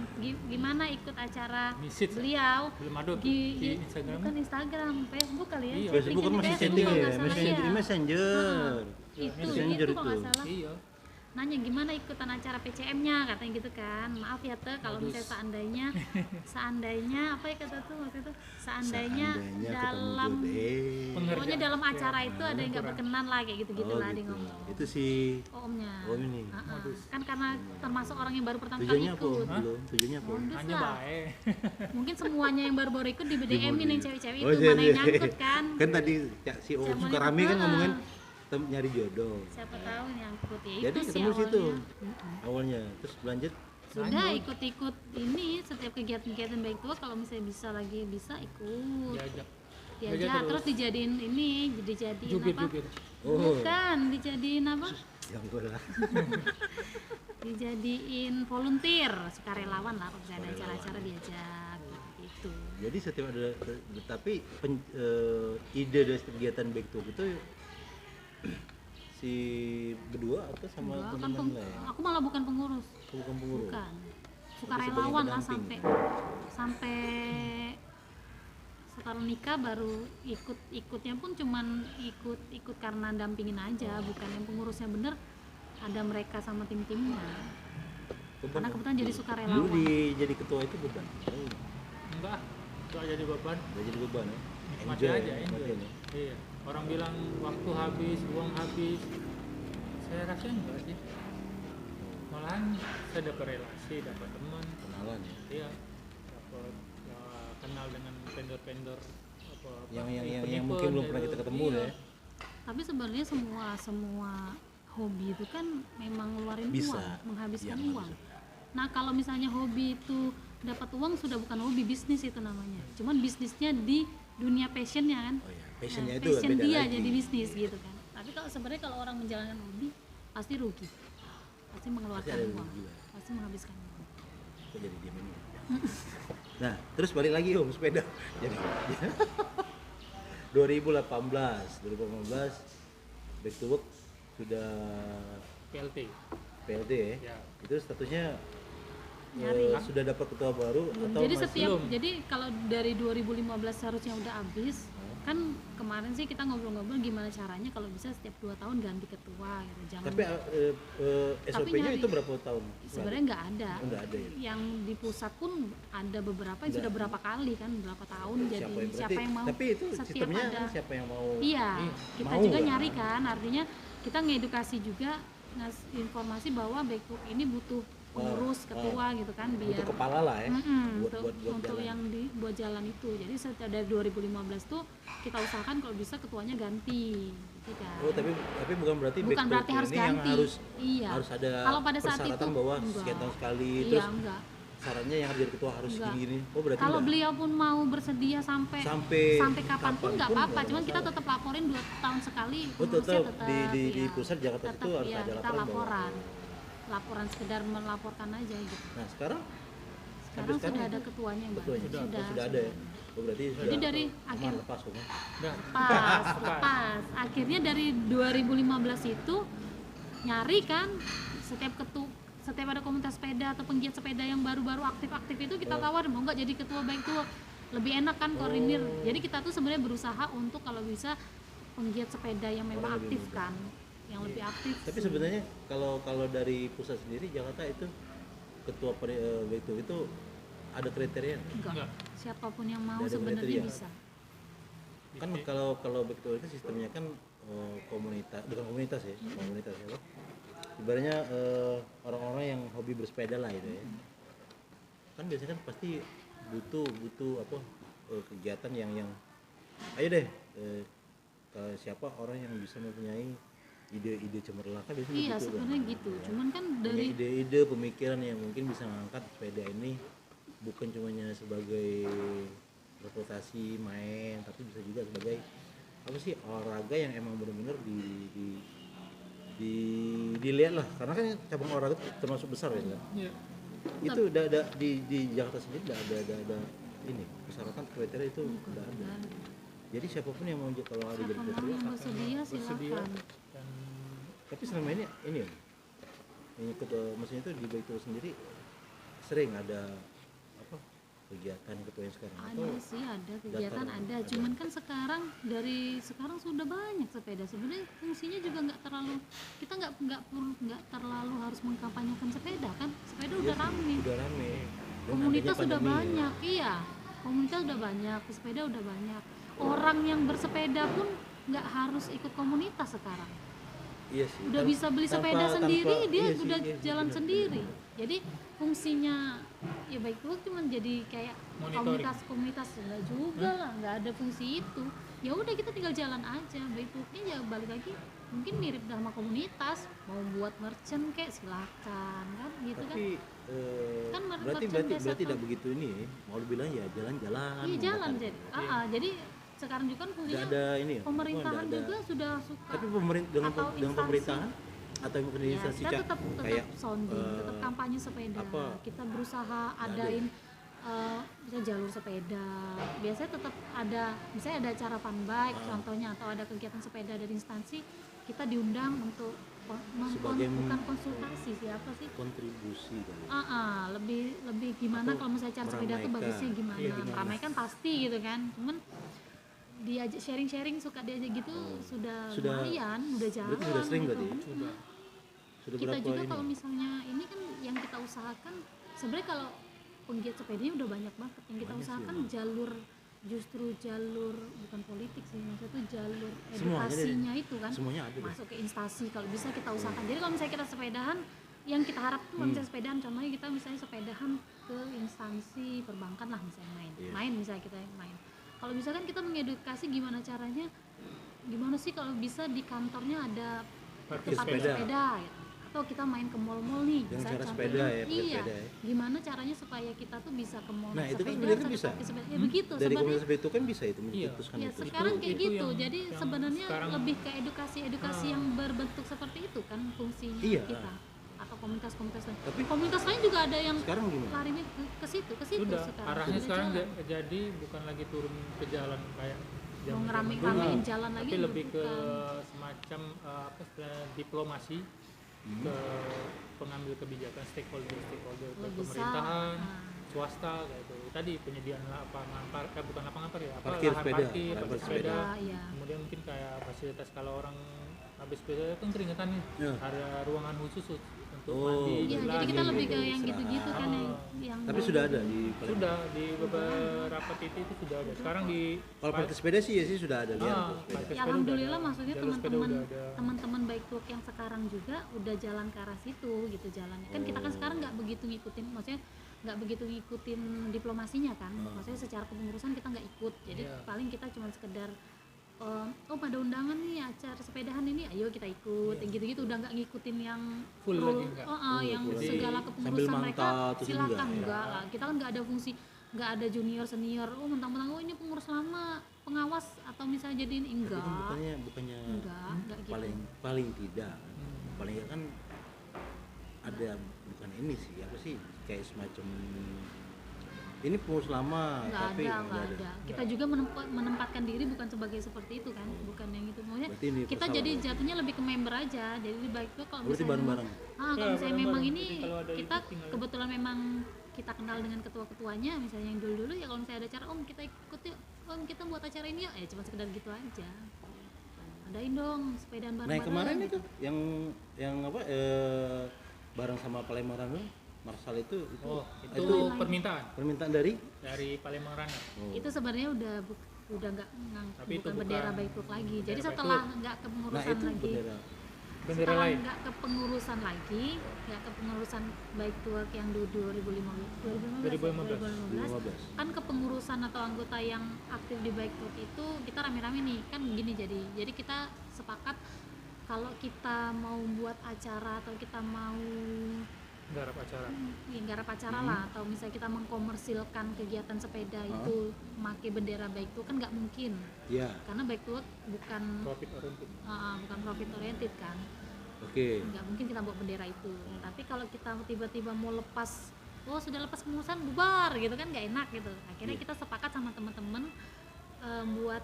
gimana ikut acara Visit. beliau Belum ada tuh di di Instagram. bukan Instagram, Facebook kali ya. Iya. Facebook kan Bikin di masih Facebook setting kalau ya, nggak salah, messenger, ya. messenger. Itu Messenger kalau nggak salah. Iya. Nanya gimana ikutan acara PCM-nya katanya gitu kan. Maaf ya teh kalau misalnya seandainya apa ya kata tuh waktu itu, seandainya dalam pokoknya dalam acara itu ada yang nggak berkenan lah kayak gitu-gitu lah dia ngomong. Itu si Omnya. Om ini. Kan karena termasuk orang yang baru pertama kali tujuannya apa? ikut. Belum, tujuannya apa? Modus Hanya lah. baik. Mungkin semuanya yang baru-baru ikut di BDM-in yang cewek-cewek itu Oh, iya, mana yang iya. nyangkut kan. Kan tadi ya, si Om Siapa suka yang- rame kan Ah. ngomongin nyari jodoh. Siapa tahu yang nyangkut ya Jadi itu sih ketemu situ awalnya. awalnya, terus lanjut. Sudah ikut-ikut ini setiap kegiatan-kegiatan baik tua, kalau misalnya bisa ikut. Diajak. Diajak terus dijadiin ini, dijadiin apa? Jubir. Oh, Bukan, dijadiin apa? yang gue lah. Dijadiin volunteer, sukarelawan lah, kalau misalnya ada acara-acara diajak gitu. Jadi setiap ada, tapi ide dari kegiatan back to itu si berdua atau sama Enggak, kan teman-teman lain? aku malah bukan pengurus. Bukan pengurus. Bukan. Sukarelawan lah pendamping. sampai sekarang nikah baru ikutnya pun cuman ikut karena dampingin aja, bukan yang pengurusnya bener, ada mereka sama tim-timnya. Karena kebetulan jadi Dulu sukarelawan. jadi ketua itu beban. Oh, Enggak. Itu aja jadi beban. udah jadi beban ya. Nikmati aja, enjoy. nikmatin ya. Iya. Orang bilang waktu habis, uang habis. Saya rasa enggak sih. Malahan saya dapat relasi, dapat teman. Kenalan ya. Iya. Dapat kenal dengan vendor-vendor apa Yang event-event mungkin belum pernah gitu. kita ketemu Iya. ya. Tapi sebenarnya semua hobi itu kan memang ngeluarin Bisa. uang, menghabiskan Iya, uang. Nah kalau misalnya hobi itu dapat uang sudah bukan hobi, bisnis itu namanya. Cuman bisnisnya di dunia passionnya kan. Oh ya, passionnya Nah, itu passion beda dia lagi. jadi bisnis gitu kan. Tapi kalau sebenarnya kalau orang menjalankan hobi pasti rugi, pasti mengeluarkan Pasti ada uang, rugi lah. pasti menghabiskan uang. Kok jadi diam ini? Nah, terus balik lagi Om sepeda. Jadi 2018 back to work sudah PLT. PLT ya. Ya. Itu statusnya Nyari. sudah dapat ketua baru atau Jadi masih setiap belum? jadi kalau dari 2015 seharusnya udah habis. Kan kemarin sih kita ngobrol-ngobrol gimana caranya kalau bisa setiap 2 tahun ganti ketua gitu. Jangan tapi SOP-nya nyari. itu berapa tahun? sebenarnya nggak ada. Oh, nggak ada ya? Yang di pusat pun ada beberapa yang Nggak. sudah berapa kali kan, berapa tahun jadi Berarti- siapa yang mau. Tapi itu setiap sistemnya ada. kan siapa yang mau? Iya, kita mau juga kan? nyari kan, artinya kita ngedukasi juga ngasih informasi bahwa backbook ini butuh pengurus, ketua gitu kan, biar Untuk kepala lah ya. untuk jalan. yang buat jalan itu. Jadi setiap dari 2015 tuh kita usahakan kalau bisa ketuanya ganti gitu kan. Oh, tapi bukan berarti Bukan back to berarti work harus ini yang ganti. harus Iya. ada Kalau pada saat persyaratan itu, bahwa enggak. sekian tahun sekali Iya, terus enggak. syaratnya yang harus jadi ketua harus Enggak. gini-gini. Oh, berarti Kalau enggak. beliau pun mau bersedia sampai Sampai kapanpun nggak kapanpun apa-apa, nggak cuman kita masalah. tetap laporin 2 tahun sekali. Oh, pengurusnya tetap di iya. pusat Jakarta Tetap, itu harus iya, ada kita laporan bahwa- laporan sekedar melaporkan aja gitu. Nah, sekarang Sekarang sekarang sudah ada ketuanya yang baru. ketuanya sudah ada ya. Oh, berarti Jadi sudah dari aman, akhir lepas semua. Udah. lepas. Akhirnya dari 2015 itu nyari kan setiap ada komunitas sepeda atau penggiat sepeda yang baru-baru aktif-aktif itu kita tawarin mau nggak jadi ketua baik tuh, lebih enak kan koordinir. Jadi kita tuh sebenarnya berusaha untuk kalau bisa penggiat sepeda yang memang Orang lebih aktif muda. kan, yang lebih aktif. Tapi sebenarnya kalau dari pusat sendiri Jakarta itu ketua baik itu ada kriteria. enggak. Siapapun yang mau Nggak ada sebenarnya kriteria. bisa. Kan kalau back to itu sistemnya kan komunitas, bukan komunitas ya, komunitas ya. Ibaratnya orang-orang yang hobi bersepeda lah itu ya. Kan biasanya kan pasti butuh apa kegiatan yang ayo deh siapa orang yang bisa mempunyai ide-ide cemerlang kan biasanya Iya gitu kan. sebenarnya gitu, Ya. cuman kan Punya dari ide-ide pemikiran yang mungkin bisa mengangkat sepeda ini bukan cuma sebagai reputasi main, tapi bisa juga sebagai apa sih, olahraga yang emang benar-benar dilihat lah, karena kan cabang olahraga itu termasuk besar ya kan. Iya. Itu udah ada di Jakarta sendiri, udah ada ini persyaratan kriteria itu udah ada. dan Jadi siapapun yang mau kalau ada jadi siapa mau kriteria, yang bersedia Bersedia. silakan. Dan tapi selama ini ya, yang ikut maksudnya itu di Baik Tur sendiri sering ada apa kegiatan ketua yang sekarang atau Ada sih, ada kegiatan daftar ada. Cuman kan sekarang dari sekarang sudah banyak sepeda. Sebenarnya fungsinya juga nggak terlalu, kita nggak terlalu harus mengkampanyekan sepeda kan. Sepeda udah rame. udah rame. Dan Komunitas adanya udah pandemi ya. banyak, iya. Komunitas udah banyak, pesepeda udah banyak. Orang yang bersepeda pun nggak harus ikut komunitas sekarang. Iya sih. Udah bisa beli sepeda sendiri, dia iya sih, udah iya sih, jalan benar, sendiri. Jadi fungsinya ya Baik Tur cuma jadi kayak Monitoring. komunitas enggak juga lah, nggak ada fungsi itu. Ya udah kita tinggal jalan aja. Baik Turnya ya balik lagi mungkin mirip sama komunitas, mau buat merchant kayak silakan kan gitu kan. Tapi Kan berarti merchandise tidak atau- begitu ini ya. Mau dibilang ya jalan-jalan. Iya jalan membakar. jadi. Jadi sekarang juga kan Nggak fungsinya ada ini ya. pemerintahan nggak ada- juga sudah suka. Tapi Atau dengan instansi. pemerintahan atau Ya, instansi kita tetap kayak sounding, tetap eh, kampanye sepeda. apa? Kita berusaha Nggak ada adain misalnya jalur sepeda. Biasanya tetap ada, misalnya ada acara fun bike contohnya, atau ada kegiatan sepeda dari instansi, kita diundang untuk Sebagai bukan konsultasi sih, apa sih? kontribusi kali. Lebih gimana Atau kalau misalnya cara sepeda tuh meramaikan. bagusnya gimana? Iya, gimana? Meramaikan pasti gitu kan. Cuman diajak sharing-sharing, suka diajak gitu sudah lumayan, udah jalan. Berarti sudah sering gitu. berarti ya? Sudah Kita berapa juga ini? kalau misalnya ini kan yang kita usahakan sebenarnya, kalau penggiat sepedanya udah banyak banget yang kita Banyak sih, usahakan justru jalur bukan politik sih, maksudnya tuh jalur Semuanya deh. edukasinya itu kan, Semuanya ada deh. masuk ke instansi kalau bisa kita usahakan. Jadi kalau misalnya kita sepedahan, yang kita harap tuh kalau misalnya sepedahan, contohnya kita misalnya sepedahan ke instansi perbankan lah misalnya Iya. main misalnya kita main. Kalau misalkan kita mengedukasi gimana caranya, gimana sih kalau bisa di kantornya ada Parkir parkir sepeda. sepeda gitu. Atau kita main ke mall-mall nih Dengan misalnya cara contohnya. sepeda ya, pakai Iya, sepeda ya. gimana caranya supaya kita tuh bisa ke mall Nah, naik itu kan sepeda, sebenarnya kan sampai bisa. pakai sepeda. Ya begitu Dari sebenarnya. komunitas itu kan bisa itu mencetuskan Ya itu. sekarang kayak Itu gitu, yang- jadi yang sebenarnya sekarang- lebih ke edukasi yang berbentuk seperti itu kan fungsinya Iya. kita, atau komunitas-komunitas lain. Tapi Komunitas lain juga ada yang sekarang gimana? larinya ke situ Sudah, arahnya Udah sekarang jalan. jadi bukan lagi turun ke jalan kayak Mau zaman-zaman ngeramein dulu, jalan lagi tapi lebih ke bukan. semacam apa istilahnya, diplomasi ke pengambil kebijakan stakeholder ke Oh, bisa. pemerintahan, Ah. swasta kayak itu. Tadi penyediaan lapangan bukan lapangan parkir ya, apa Parkir lahan sepeda, parkir, lahan parkir sepeda. sepeda. Iya. Kemudian mungkin kayak fasilitas kalau orang habis sepeda kan keringetan nih, Ya. ada ruangan khusus untuk Oh. mandi. Iya, jelas, jadi kita gitu. lebih ke yang istirahat. gitu-gitu kan yang Tapi sudah ada di Palembang. Sudah di beberapa titik itu sudah ada. Sekarang di Kalau parkir sepeda sih ya sih sudah ada lihat tuh sepeda. parkir Ya, sepeda alhamdulillah udah ada. maksudnya Jalur sepeda teman-teman udah ada. teman-teman Bike Talk yang sekarang juga udah jalan ke arah situ gitu jalannya. Kan kita kan sekarang nggak begitu ngikutin, maksudnya nggak begitu ngikutin diplomasinya kan. Maksudnya secara kepengurusan kita nggak ikut. Jadi Iya. paling kita cuma sekedar oh pada undangan nih acara sepedahan ini, ayo kita ikut. Yang gitu-gitu udah nggak ngikutin yang Full rule- lagi nggak? yang full lagi. segala Sambil kepengurusan mereka mantau terus silakan enggak, enggak lah. Kita kan nggak ada fungsi, nggak ada junior senior, oh mentang-mentang oh ini pengurus lama pengawas atau misalnya jadi ini, Tapi kan enggak bukannya enggak gitu. paling tidak. Paling tidak kan ada bukan ini sih apa sih kayak semacam ini pengurus lama Nggak tapi ada. Kita juga menempatkan diri bukan sebagai seperti itu kan, bukan yang itu. Maksudnya Berarti ini kita pesawat. jadi jatuhnya lebih ke member aja. Jadi baik tuh kalau Berarti misalnya bareng-bareng. kalau Ya, misalnya memang bareng-bareng. ini Jadi kalau ada kita itu tinggal- kebetulan memang kita kenal dengan ketua-ketuanya, misalnya yang dulu-dulu ya kalau misalnya ada acara, om kita ikut yuk, om kita buat acara ini yuk, ya cuma sekedar gitu aja. Adain dong sepedaan Nah, bareng-bareng. yang kemarin itu yang apa bareng sama Palembang Runner Marsal itu Oh, itu lain. permintaan dari dari Palembang Runner. Itu sebenarnya udah nggak Tapi itu bukan bendera bukan Bike Talk lagi. Jadi bendera Bike setelah Talk. nggak nah kepengurusan itu lagi, Bendera setelah lain. nggak kepengurusan lagi, nggak kepengurusan Bike Talk yang 2015 2015 kan kepengurusan atau anggota yang aktif di Bike Talk itu kita rame-rame nih kan gini, jadi kita sepakat kalau kita mau buat acara atau kita mau garap acara. garap acara lah, atau misalnya kita mengkomersilkan kegiatan sepeda itu pakai bendera Bike to Work kan nggak mungkin, Iya. karena Bike to Work bukan Profit oriented. bukan profit oriented kan. Oke. Nggak mungkin kita bawa bendera itu. Tapi kalau kita tiba-tiba mau lepas, sudah lepas kepengurusan bubar gitu kan nggak enak gitu. Akhirnya kita sepakat sama teman-teman buat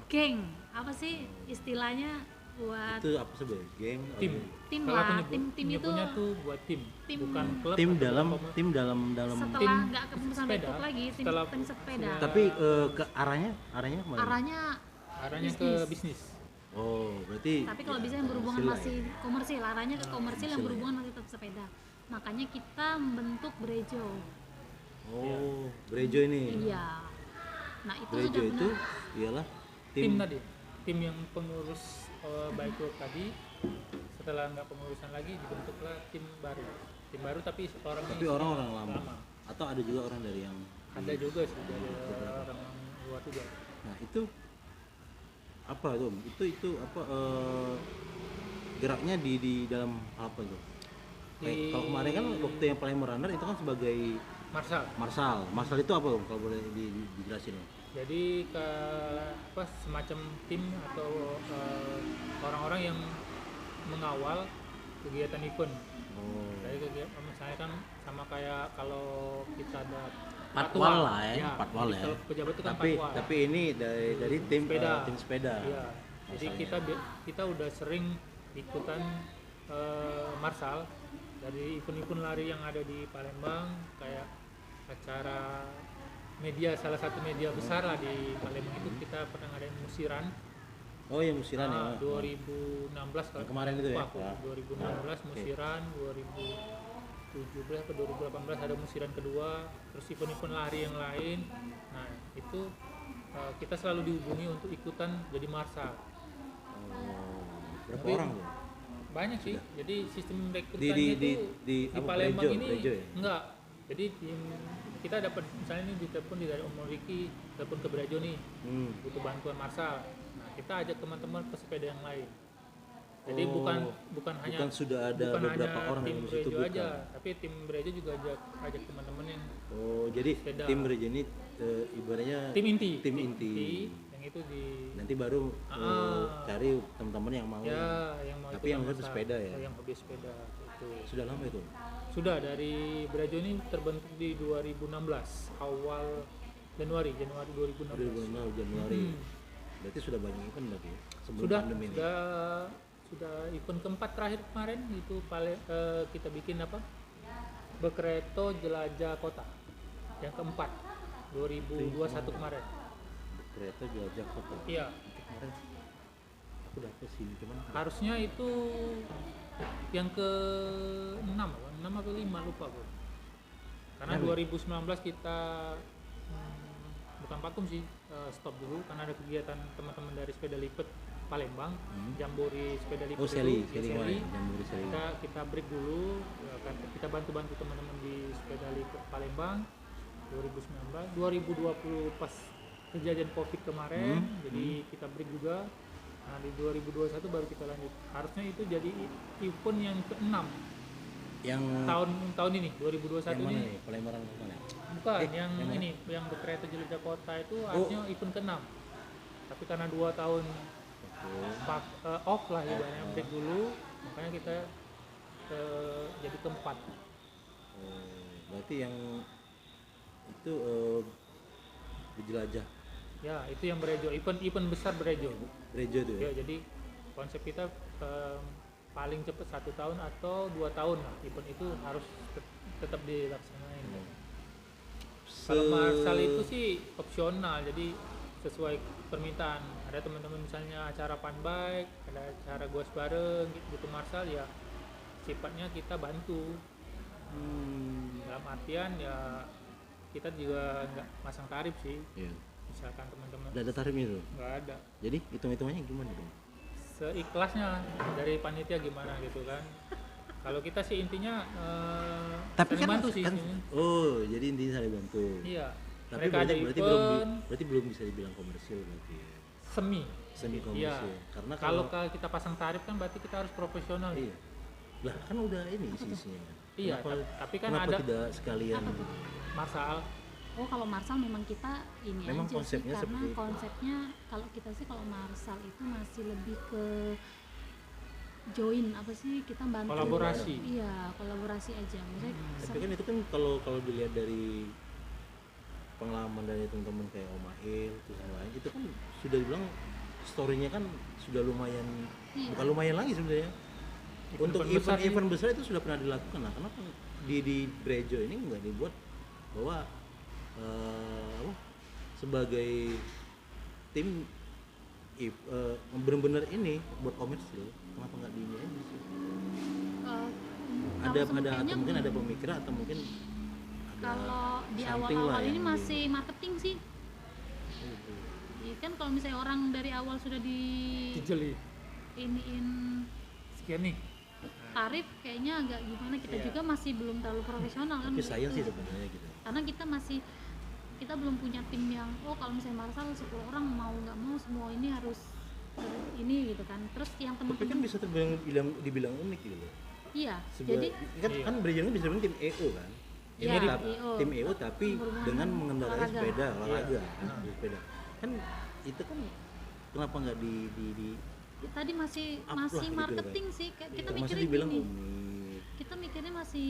geng, apa sih istilahnya, buat Itu apa sebenarnya? Geng? Tim. tim Kalau lah. aku Tim itu nyebutnya tuh buat tim, tim- bukan klub. Tim atau dalam apa. tim dalam setelah tim nggak kepengurusan sepeda, Bike to Work lagi, tim setelah- sepeda. Tapi ke arahnya kemana? Arahnya arahnya ke bisnis. Oh, berarti tapi kalau ya, bisa yang berhubungan komersil lah masih ya. komersil, arahnya ke komersil yang komersil ya. berhubungan masih tetap sepeda. Makanya kita membentuk Brejo. Oh, Brejo ini. Iya. Nah, itu Brejo sudah itu benar. ialah Tim tadi, tim yang pengurus Bike to Work tadi, setelah nggak pengurusan lagi dibentuklah tim baru tapi tapi orang-orang lama. Atau ada juga orang dari yang ada juga sih dari orang luar juga. Nah, itu apa tuh? Itu apa geraknya di dalam apa tuh? Kalau kemarin kan waktu yang paling merunner itu kan sebagai Marshal. Marshal itu apa Om? Kalau boleh dijelasin Om? Jadi semacam tim atau orang-orang yang mengawal kegiatan event. Oh. Dari kegiatan misalnya kan sama kayak kalau kita ada Patwal lah ya, patwal jadi ya. kalau pejabat itu kan Tapi patwal. tapi ini dari tim Sepeda. tim sepeda. Iya. Jadi Marsalnya. kita udah sering ikutan Marshal dari event-event lari yang ada di Palembang, kayak acara media, salah satu media besar lah di Palembang itu kita pernah ngadain musiran. Oh ya musiran ya. 2016 kalau Yang kemarin itu ya? lupa aku. 2016 musiran, 2017 atau 2018 ada musiran kedua, terus event-event lari yang lain. Nah itu kita selalu dihubungi untuk ikutan jadi Marshal. Oh, berapa Tapi orang tuh? banyak sih. Jadi sistem Di rekrutannya itu di di apa, Palembang Brejo, ini Brejo ya? enggak. Jadi kita dapat misalnya ini ditelepon dari Om Riki, telepon ke Brejo nih, butuh bantuan Marshal. Nah, kita ajak teman-teman pesepeda yang lain. Jadi Oh, bukan hanya bukan sudah ada bukan beberapa hanya orang tim yang di situ, Brejo bukan. aja, tapi tim Brejo juga ajak teman-teman yang Oh, jadi Sepeda. tim Brejo ini ibaratnya tim inti. tim inti. Yang itu di Nanti baru cari teman-teman yang mau. yang mau Tapi yang ikutan hobi Marshal. sepeda ya? Yang hobi sepeda itu. Sudah lama itu? Sudah, dari Brejo ini terbentuk di 2016, awal Januari 2016. 2006 Januari. Berarti sudah banyak event berarti ya? Sebelum Sudah pandemi ini. sudah event keempat terakhir kemarin itu kita bikin apa? Bekreto Jelajah Kota. Yang keempat 2021 kemarin. Kereta jelajah kota. Iya, Kemarin aku dapet sih, cuman harusnya itu yang ke-6 atau 5 lupa gue. Karena Kenapa? 2019 kita bukan vakum sih, stop dulu karena ada kegiatan teman-teman dari sepeda lipat Palembang, Jambore sepeda lipat Oh, Seli, dulu, Seli Seli. kemarin, Jambore Seli. Kita break dulu, ya kan, kita bantu teman-teman di sepeda lipat Palembang 2019, 2020 pas kejadian Covid kemarin, jadi kita break juga. Nah, di 2021 baru kita lanjut. Harusnya itu jadi event yang ke-6 yang tahun ini 2021 yang mana ini. nih? Palembang mana? Bukan, yang mana? ini yang Bekreto Jelajah Kota itu harusnya event ke-6. Tapi karena 2 tahun off lah ibaratnya, break dulu, makanya kita jadi keempat. Berarti yang itu berjelajah Ya, itu yang Brejo, event besar Brejo. Brejo itu ya? Ya, jadi konsep kita paling cepat 1 tahun atau 2 tahun lah, event itu harus tetap dilaksanain. Kalau Marshal itu sih opsional, jadi sesuai permintaan. Ada teman-teman misalnya acara fun bike, ada acara goes bareng gitu, Marshal ya sifatnya kita bantu. Dalam artian ya kita juga nggak masang tarif sih. Iya. Misalkan teman-teman Udah ada tarifnya tuh. nggak ada, Jadi hitung-hitungannya gimana dong? seikhlasnya dari panitia gimana gitu kan. Kalau kita sih intinya Tapi saling kan, bantu sih kan intinya. oh, jadi intinya saling bantu. Iya. Tapi Mereka ada berarti event berarti belum bisa dibilang komersil berarti ya. semi. semi Iya. komersil. Karena Kalau kita pasang tarif kan berarti kita harus profesional. iya. Lah kan udah ini isi-isinya kan. Iya, Kenapa, tapi kan kenapa ada tidak sekalian Apa tuh? Marsal. Oh kalau Marsal memang kita ini Memang aja sih, konsepnya karena seperti itu. konsepnya kalau kita sih kalau Marsal itu masih lebih ke join apa sih, kita bantu Kolaborasi. iya kolaborasi aja maksudnya tapi kan itu kan kalau dilihat dari pengalaman dari teman-teman kayak Om Ail terus yang lain itu kan sudah dibilang story-nya kan sudah lumayan Iya. bukan lumayan lagi sebenarnya untuk Event besar event besar itu sudah pernah dilakukan. Nah kenapa di Brejo ini nggak dibuat bahwa apa, sebagai tim benar-benar ini buat komersil, kenapa nggak di ini aja sih? kalau Ada kayaknya mungkin ada pemikiran atau mungkin kalau di something awal-awal lah ini yang masih marketing sih. Iya kan kalau misalnya orang dari awal sudah di Dijeli. iniin Sekian nih. tarif kayaknya agak gimana, kita Iya. juga masih belum terlalu profesional kan. tapi sayang sih gitu. sebenarnya gitu. Karena kita belum punya tim yang kalau misalnya Marsal 10 orang mau nggak mau semua ini harus ini gitu kan. Terus yang Tapi kan teman-teman bisa dibilang unik gitu loh. iya Sebuah, jadi kan Iya. kan Brejo ini bisa dibilang tim EO kan. Iya, Tapi- EO. tim EO tapi Berhubungan dengan mengendarai olahraga. sepeda olahraga Iya. kan, sepeda kan itu kan kenapa nggak di ya, tadi masih Up lah gitu marketing sih kayak kita masih mikirnya dibilang gini. unik. Kita mikirnya masih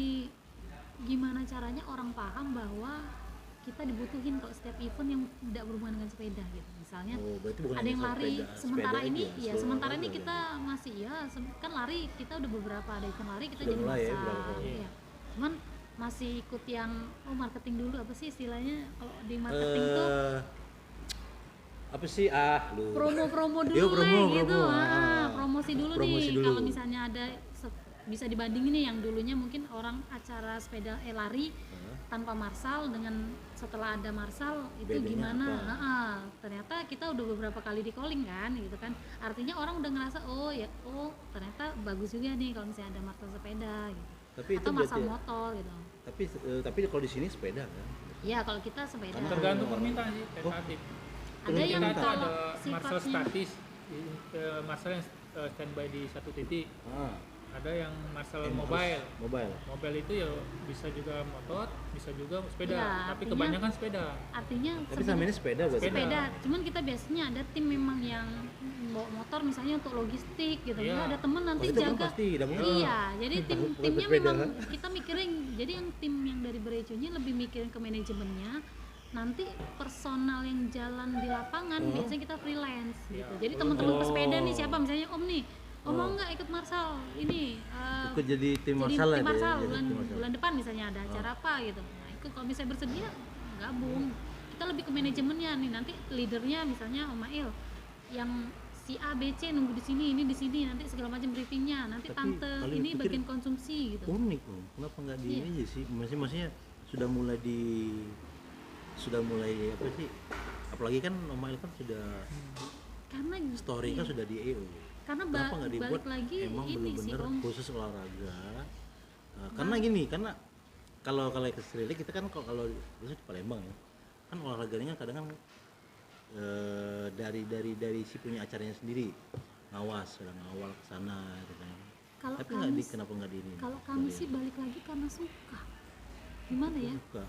gimana caranya orang paham bahwa kita dibutuhin kalau setiap event yang tidak berhubungan dengan sepeda gitu. Misalnya Oh, berarti bukan ada yang hanya lari sepeda sementara aja, ini ya seluruh sementara ini olahraga kita masih ya kan lari kita udah beberapa ada event lari kita Sudah jadi mulai ya, masak beberapa kali. ya. Cuman masih ikut yang marketing dulu apa sih istilahnya kalau di marketing tuh Eh, apa sih lu promo-promo dulu Yo, promo, lah gitu. promo. Promosi dulu Promosi nih dulu. kalau misalnya ada bisa dibandingin nih yang dulunya mungkin orang acara sepeda lari tanpa Marsal dengan setelah ada Marsal itu Bedanya gimana. apa? Ternyata kita udah beberapa kali di calling kan gitu kan, artinya orang udah ngerasa oh ternyata bagus juga nih kalau misalnya ada Marsal sepeda gitu tapi itu atau Marsal berarti motor gitu. tapi kalau di sini sepeda kan. Iya kalau kita sepeda Tergantung permintaan sih, Oh. tentatif. ada yang Kita tuh kalau ada Marsal sifatnya statis, Marsal yang standby di satu titik. Ada yang Marsal Yang mobile. harus mobile. Mobile itu ya bisa juga motor, bisa juga sepeda. Iya, Tapi artinya- kebanyakan sepeda. artinya Tapi sama ini sepeda berarti. sepeda, cuman kita biasanya ada tim memang yang bawa motor misalnya untuk logistik gitu. Iya. Ada temen nanti Oh, itu kan jaga. pasti tidak mungkin. Iya, jadi timnya bersepeda, memang kan? kita mikirin. Jadi yang tim yang dari Brejonya lebih mikirin ke manajemennya. Nanti personal yang jalan di lapangan biasanya kita freelance gitu. Jadi teman-teman pesepeda nih siapa misalnya Om nih, Om mau nggak ikut Marsal ini? Ikut jadi tim Jadi Marsal lah tim dia, Marsal jadi bulan, tim Marsal. bulan depan misalnya ada acara apa gitu. Nah, ikut kalau misalnya bersedia gabung. Kita lebih ke manajemennya nih, nanti leadernya misalnya Om Mail yang si A B C nunggu di sini, ini di sini, nanti segala macam briefingnya. Nanti Tapi tante kalau ini dipikir bagian konsumsi gitu. Unik Om. Kenapa nggak di Iya. ini aja sih? Maksudnya sudah mulai apa sih? Apalagi kan Nomail kan sudah Karena story kan iya. sudah di EO. Karena Kenapa nggak dibuat balik lagi emang ini sih bener-bener Om. khusus olahraga? Karena gini, karena kalau ekstrelik kita kan kalau khusus di Palembang ya, kan olahraganya kadang kan dari si punya acaranya sendiri sedang ngawal ke sana gitu kan. Kalau Tapi kami kenapa nggak di ini? Kalau kami sih balik lagi karena suka. Gimana ya? Suka.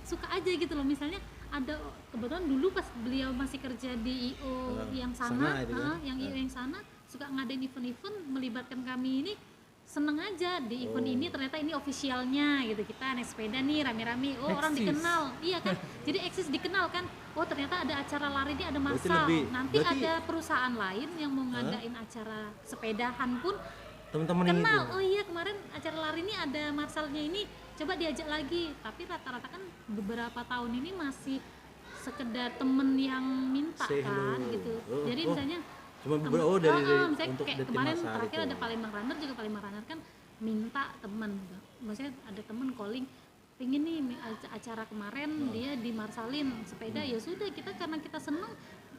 Suka aja gitu loh. Misalnya ada kebetulan dulu pas beliau masih kerja di IO yang sana sana, itu kan? yang IO yang sana suka ngadain event-event melibatkan kami ini, seneng aja di event Oh. ini ternyata ini officialnya gitu, kita naik sepeda nih rame-rame, orang Eksis. dikenal, iya kan, jadi eksis dikenal kan, ternyata ada acara lari ini ada Berarti Marsal, lebih- berarti- ada perusahaan lain yang mau ngadain acara sepedahan pun Teman-teman yang kenal, itu. oh iya kemarin acara lari ini ada Marsalnya ini, coba diajak lagi. Tapi rata-rata kan beberapa tahun ini masih sekedar temen yang minta Say kan hello. gitu. Oh, Jadi oh. misalnya Cuma tem- dari misalnya untuk kayak dari tim kemarin Marsal terakhir itu. ada Palembang Runner juga, Palembang Runner kan minta temen gitu. Maksudnya ada temen calling pingin nih acara kemarin dia dimarsalin sepeda, ya sudah kita karena kita seneng,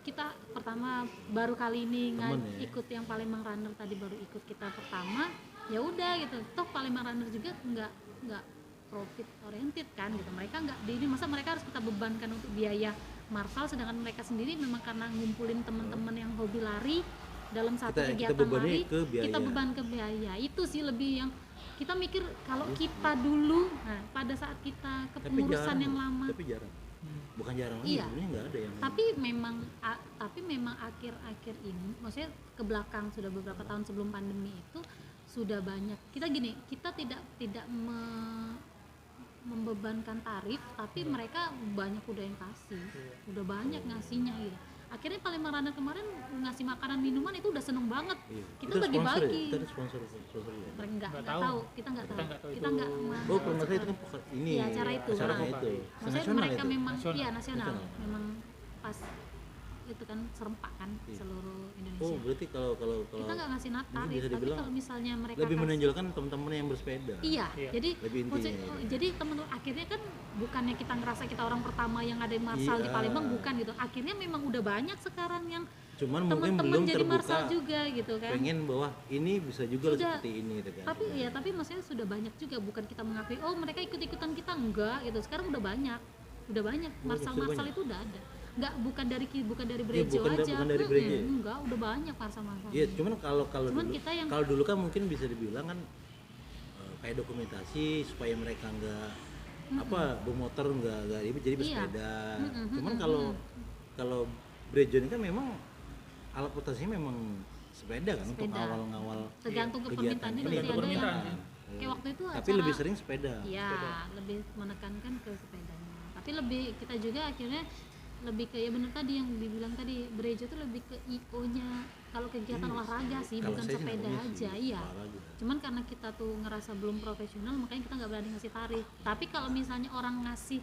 kita pertama baru kali ini Temen ya. ikut yang Palembang Runner tadi baru ikut kita pertama, ya udah gitu. Toh Palembang Runner juga nggak profit oriented kan gitu, mereka nggak di ini, masa mereka harus kita bebankan untuk biaya marsal, sedangkan mereka sendiri memang karena ngumpulin teman-teman yang hobi lari dalam satu Kita kegiatan bebani lari, ke biaya. kita beban ke biaya. Itu sih lebih yang kita mikir kalau kita dulu, nah pada saat kita kepengurusan yang lama, tapi jarang. Bukan jarang lagi, Iya. sebenarnya nggak ada yang tapi memang akhir-akhir ini, maksudnya ke belakang sudah beberapa tahun sebelum pandemi itu sudah banyak. Kita gini, kita tidak membebankan tarif, tapi mereka banyak udah yang kasih, udah banyak ngasihnya gitu. Akhirnya Palembang Runner kemarin ngasih makanan minuman itu udah seneng banget. Iya. Kita Itu bagi-bagi. sponsor ya? Kita ada sponsor ya? Mereka Nggak nggak tahu. tahu, kita nggak tahu, kita itu. nggak Oh, kalau nggak salah itu kan ini. Iya, acara itu. Acara Nah, itu. maksudnya Nasional mereka itu. memang Nasional. iya nasional, Nasional. memang pas itu kan serempak kan Iya. seluruh Indonesia. Oh, berarti kalau Kita nggak ngasih ini tarif, bisa tapi dibilang kalau misalnya mereka lebih kasih- menonjolkan teman-teman yang bersepeda. Iya, Iya. jadi Lebih intinya maksudnya- itu. jadi teman akhirnya kan bukannya kita ngerasa kita orang pertama yang ada marsal di Iya. Palembang, bukan gitu. Akhirnya memang udah banyak sekarang yang Cuman mungkin teman-teman belum jadi terbuka. marsal juga gitu kan. Pengen bahwa ini bisa juga loh Sudah. seperti ini gitu kan. Tapi maksudnya sudah banyak juga, bukan kita mengakui oh mereka ikut-ikutan kita, enggak gitu. Sekarang udah banyak marsal-marsal banyak. itu udah ada. Enggak, bukan dari Iya, Brejo aja. bukan dari Brejo. Enggak, udah banyak marsal-marsal. Iya, cuman kalau Cuman dulu, kita yang- kalau dulu kan mungkin bisa dibilang kan kayak dokumentasi supaya mereka nggak bermotor nggak ribet jadi Iya. bersepeda. Cuman kalau Brejo ini kan memang alat transportasinya memang sepeda kan untuk Sepeda. ngawal tergantung ke kegiatan. permintaannya, Kan dari tergantung ada yang permintaan. kayak waktu itu Tapi acara- lebih sering sepeda. Iya, lebih menekankan ke sepedanya. Tapi lebih kita juga akhirnya lebih ke ya bener tadi yang dibilang tadi, Brejo tuh lebih ke IO-nya kalau kegiatan Iya, olahraga sih, kalau bukan saya sih sepeda namanya aja. sih Iya. olahraga. Cuman karena kita tuh ngerasa belum profesional, makanya kita nggak berani ngasih tarif. Tapi kalau misalnya orang ngasih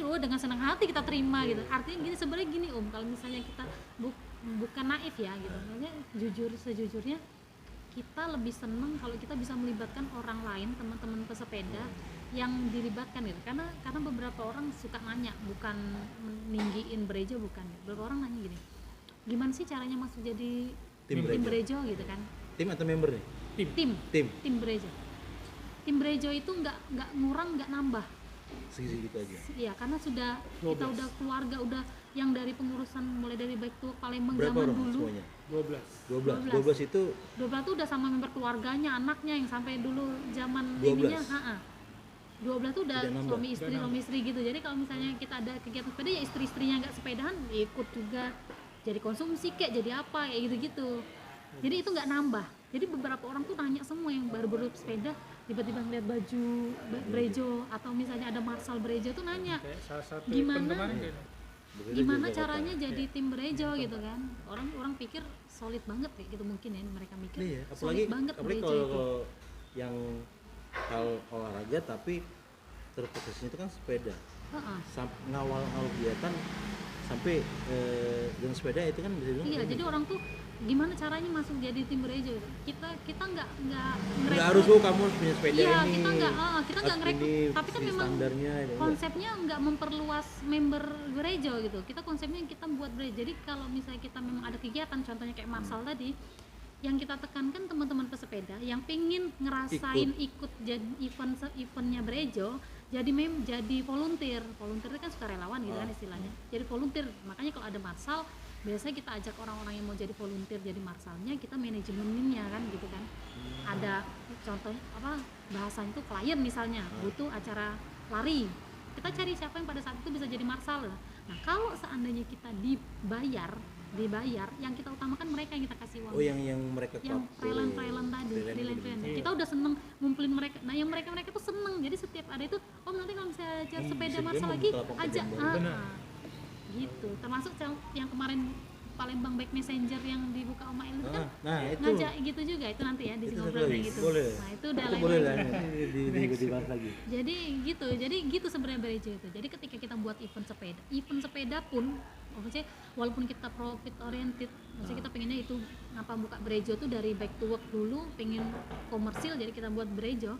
oh dengan senang hati kita terima gitu. Artinya gini, sebenarnya gini Om, kalau misalnya kita bukan naif ya gitu. Maksudnya sejujurnya kita lebih seneng kalau kita bisa melibatkan orang lain, teman-teman pesepeda yang dilibatkan gitu. Karena beberapa orang suka nanya, bukan meninggiin Brejo, bukan. Beberapa orang nanya gini, gimana sih caranya masuk jadi Tim tim Brejo. Brejo gitu kan? Tim atau member nih? Tim Brejo. Tim Brejo itu nggak ngurang, nggak nambah. Segitu aja. Iya, karena sudah 12. kita udah keluarga, udah yang dari pengurusan mulai dari baik tuh Palembang Berapa zaman orang dulu. semuanya? 12. 12 itu 12 tuh udah sama member keluarganya, anaknya yang sampai dulu zaman 12. ininya, 12 tuh udah Tidak nambah. suami istri gitu. Jadi kalau misalnya kita ada kegiatan sepeda ya istri-istrinya nggak sepedahan ikut juga, jadi konsumsi kayak jadi apa kayak gitu-gitu. Jadi itu nggak nambah. Jadi beberapa orang tuh nanya semua yang baru-baru sepeda tiba-tiba ngeliat baju Brejo atau misalnya ada marsal Brejo tuh nanya Kayak salah satu Gimana? event kemarin gitu. berbeda gimana juga caranya kota. jadi tim Brejo gitu kan. Orang pikir solid banget kayak gitu, mungkin ya mereka mikir Iya, apalagi solid banget apalagi Brejo kalau itu. yang hal olahraga tapi terfokusnya itu kan sepeda. Heeh. Ngawal kegiatan sampai dengan sepeda itu kan bisa dibilang Iya, jadi orang tuh gimana caranya masuk jadi tim Brejo gitu. Kita nggak nggak harus kamu harus punya sepeda iya, ini. kita nggak harus ngerekrut, ini, tapi kan ini memang standarnya ini, enggak. konsepnya nggak memperluas member Brejo gitu. Kita konsepnya kita buat Brejo. Jadi kalau misalnya kita memang ada kegiatan, contohnya kayak marsal tadi, yang kita tekankan teman-teman pesepeda yang pengen ngerasain ikut jadi eventnya Brejo, jadi volunteer itu kan sukarelawan gitu kan istilahnya. Jadi volunteer, makanya kalau ada marsal biasanya kita ajak orang-orang yang mau jadi volunteer jadi marsalnya, kita manajemeninnya kan gitu kan. Ada contohnya bahasanya itu klien misalnya butuh acara lari, kita cari siapa yang pada saat itu bisa jadi marsal. Nah kalau seandainya kita dibayar, yang kita utamakan mereka yang kita kasih uang. Oh, yang mereka Yang freelance tadi, freelance. Kita udah seneng ngumpulin mereka. Nah yang mereka tuh seneng, jadi setiap ada itu nanti kalau misalnya ajar sepeda bisa marsal dia lagi membuka lapangan ajak pekerjaan baru. gitu. Termasuk yang kemarin Palembang Bike Messenger yang dibuka Om Mail itu kan Nah, itu ngajak gitu juga, itu nanti ya di itu ngobrol satu kayak lagi. gitu. Boleh. Nah itu udah itu lain boleh lagi. kan dibahas lagi. Jadi gitu sebenarnya Brejo itu. Jadi ketika kita buat event sepeda pun maksudnya walaupun kita profit oriented, maksudnya kita pengennya itu buka Brejo tuh dari back to work dulu, pengen komersil jadi kita buat Brejo.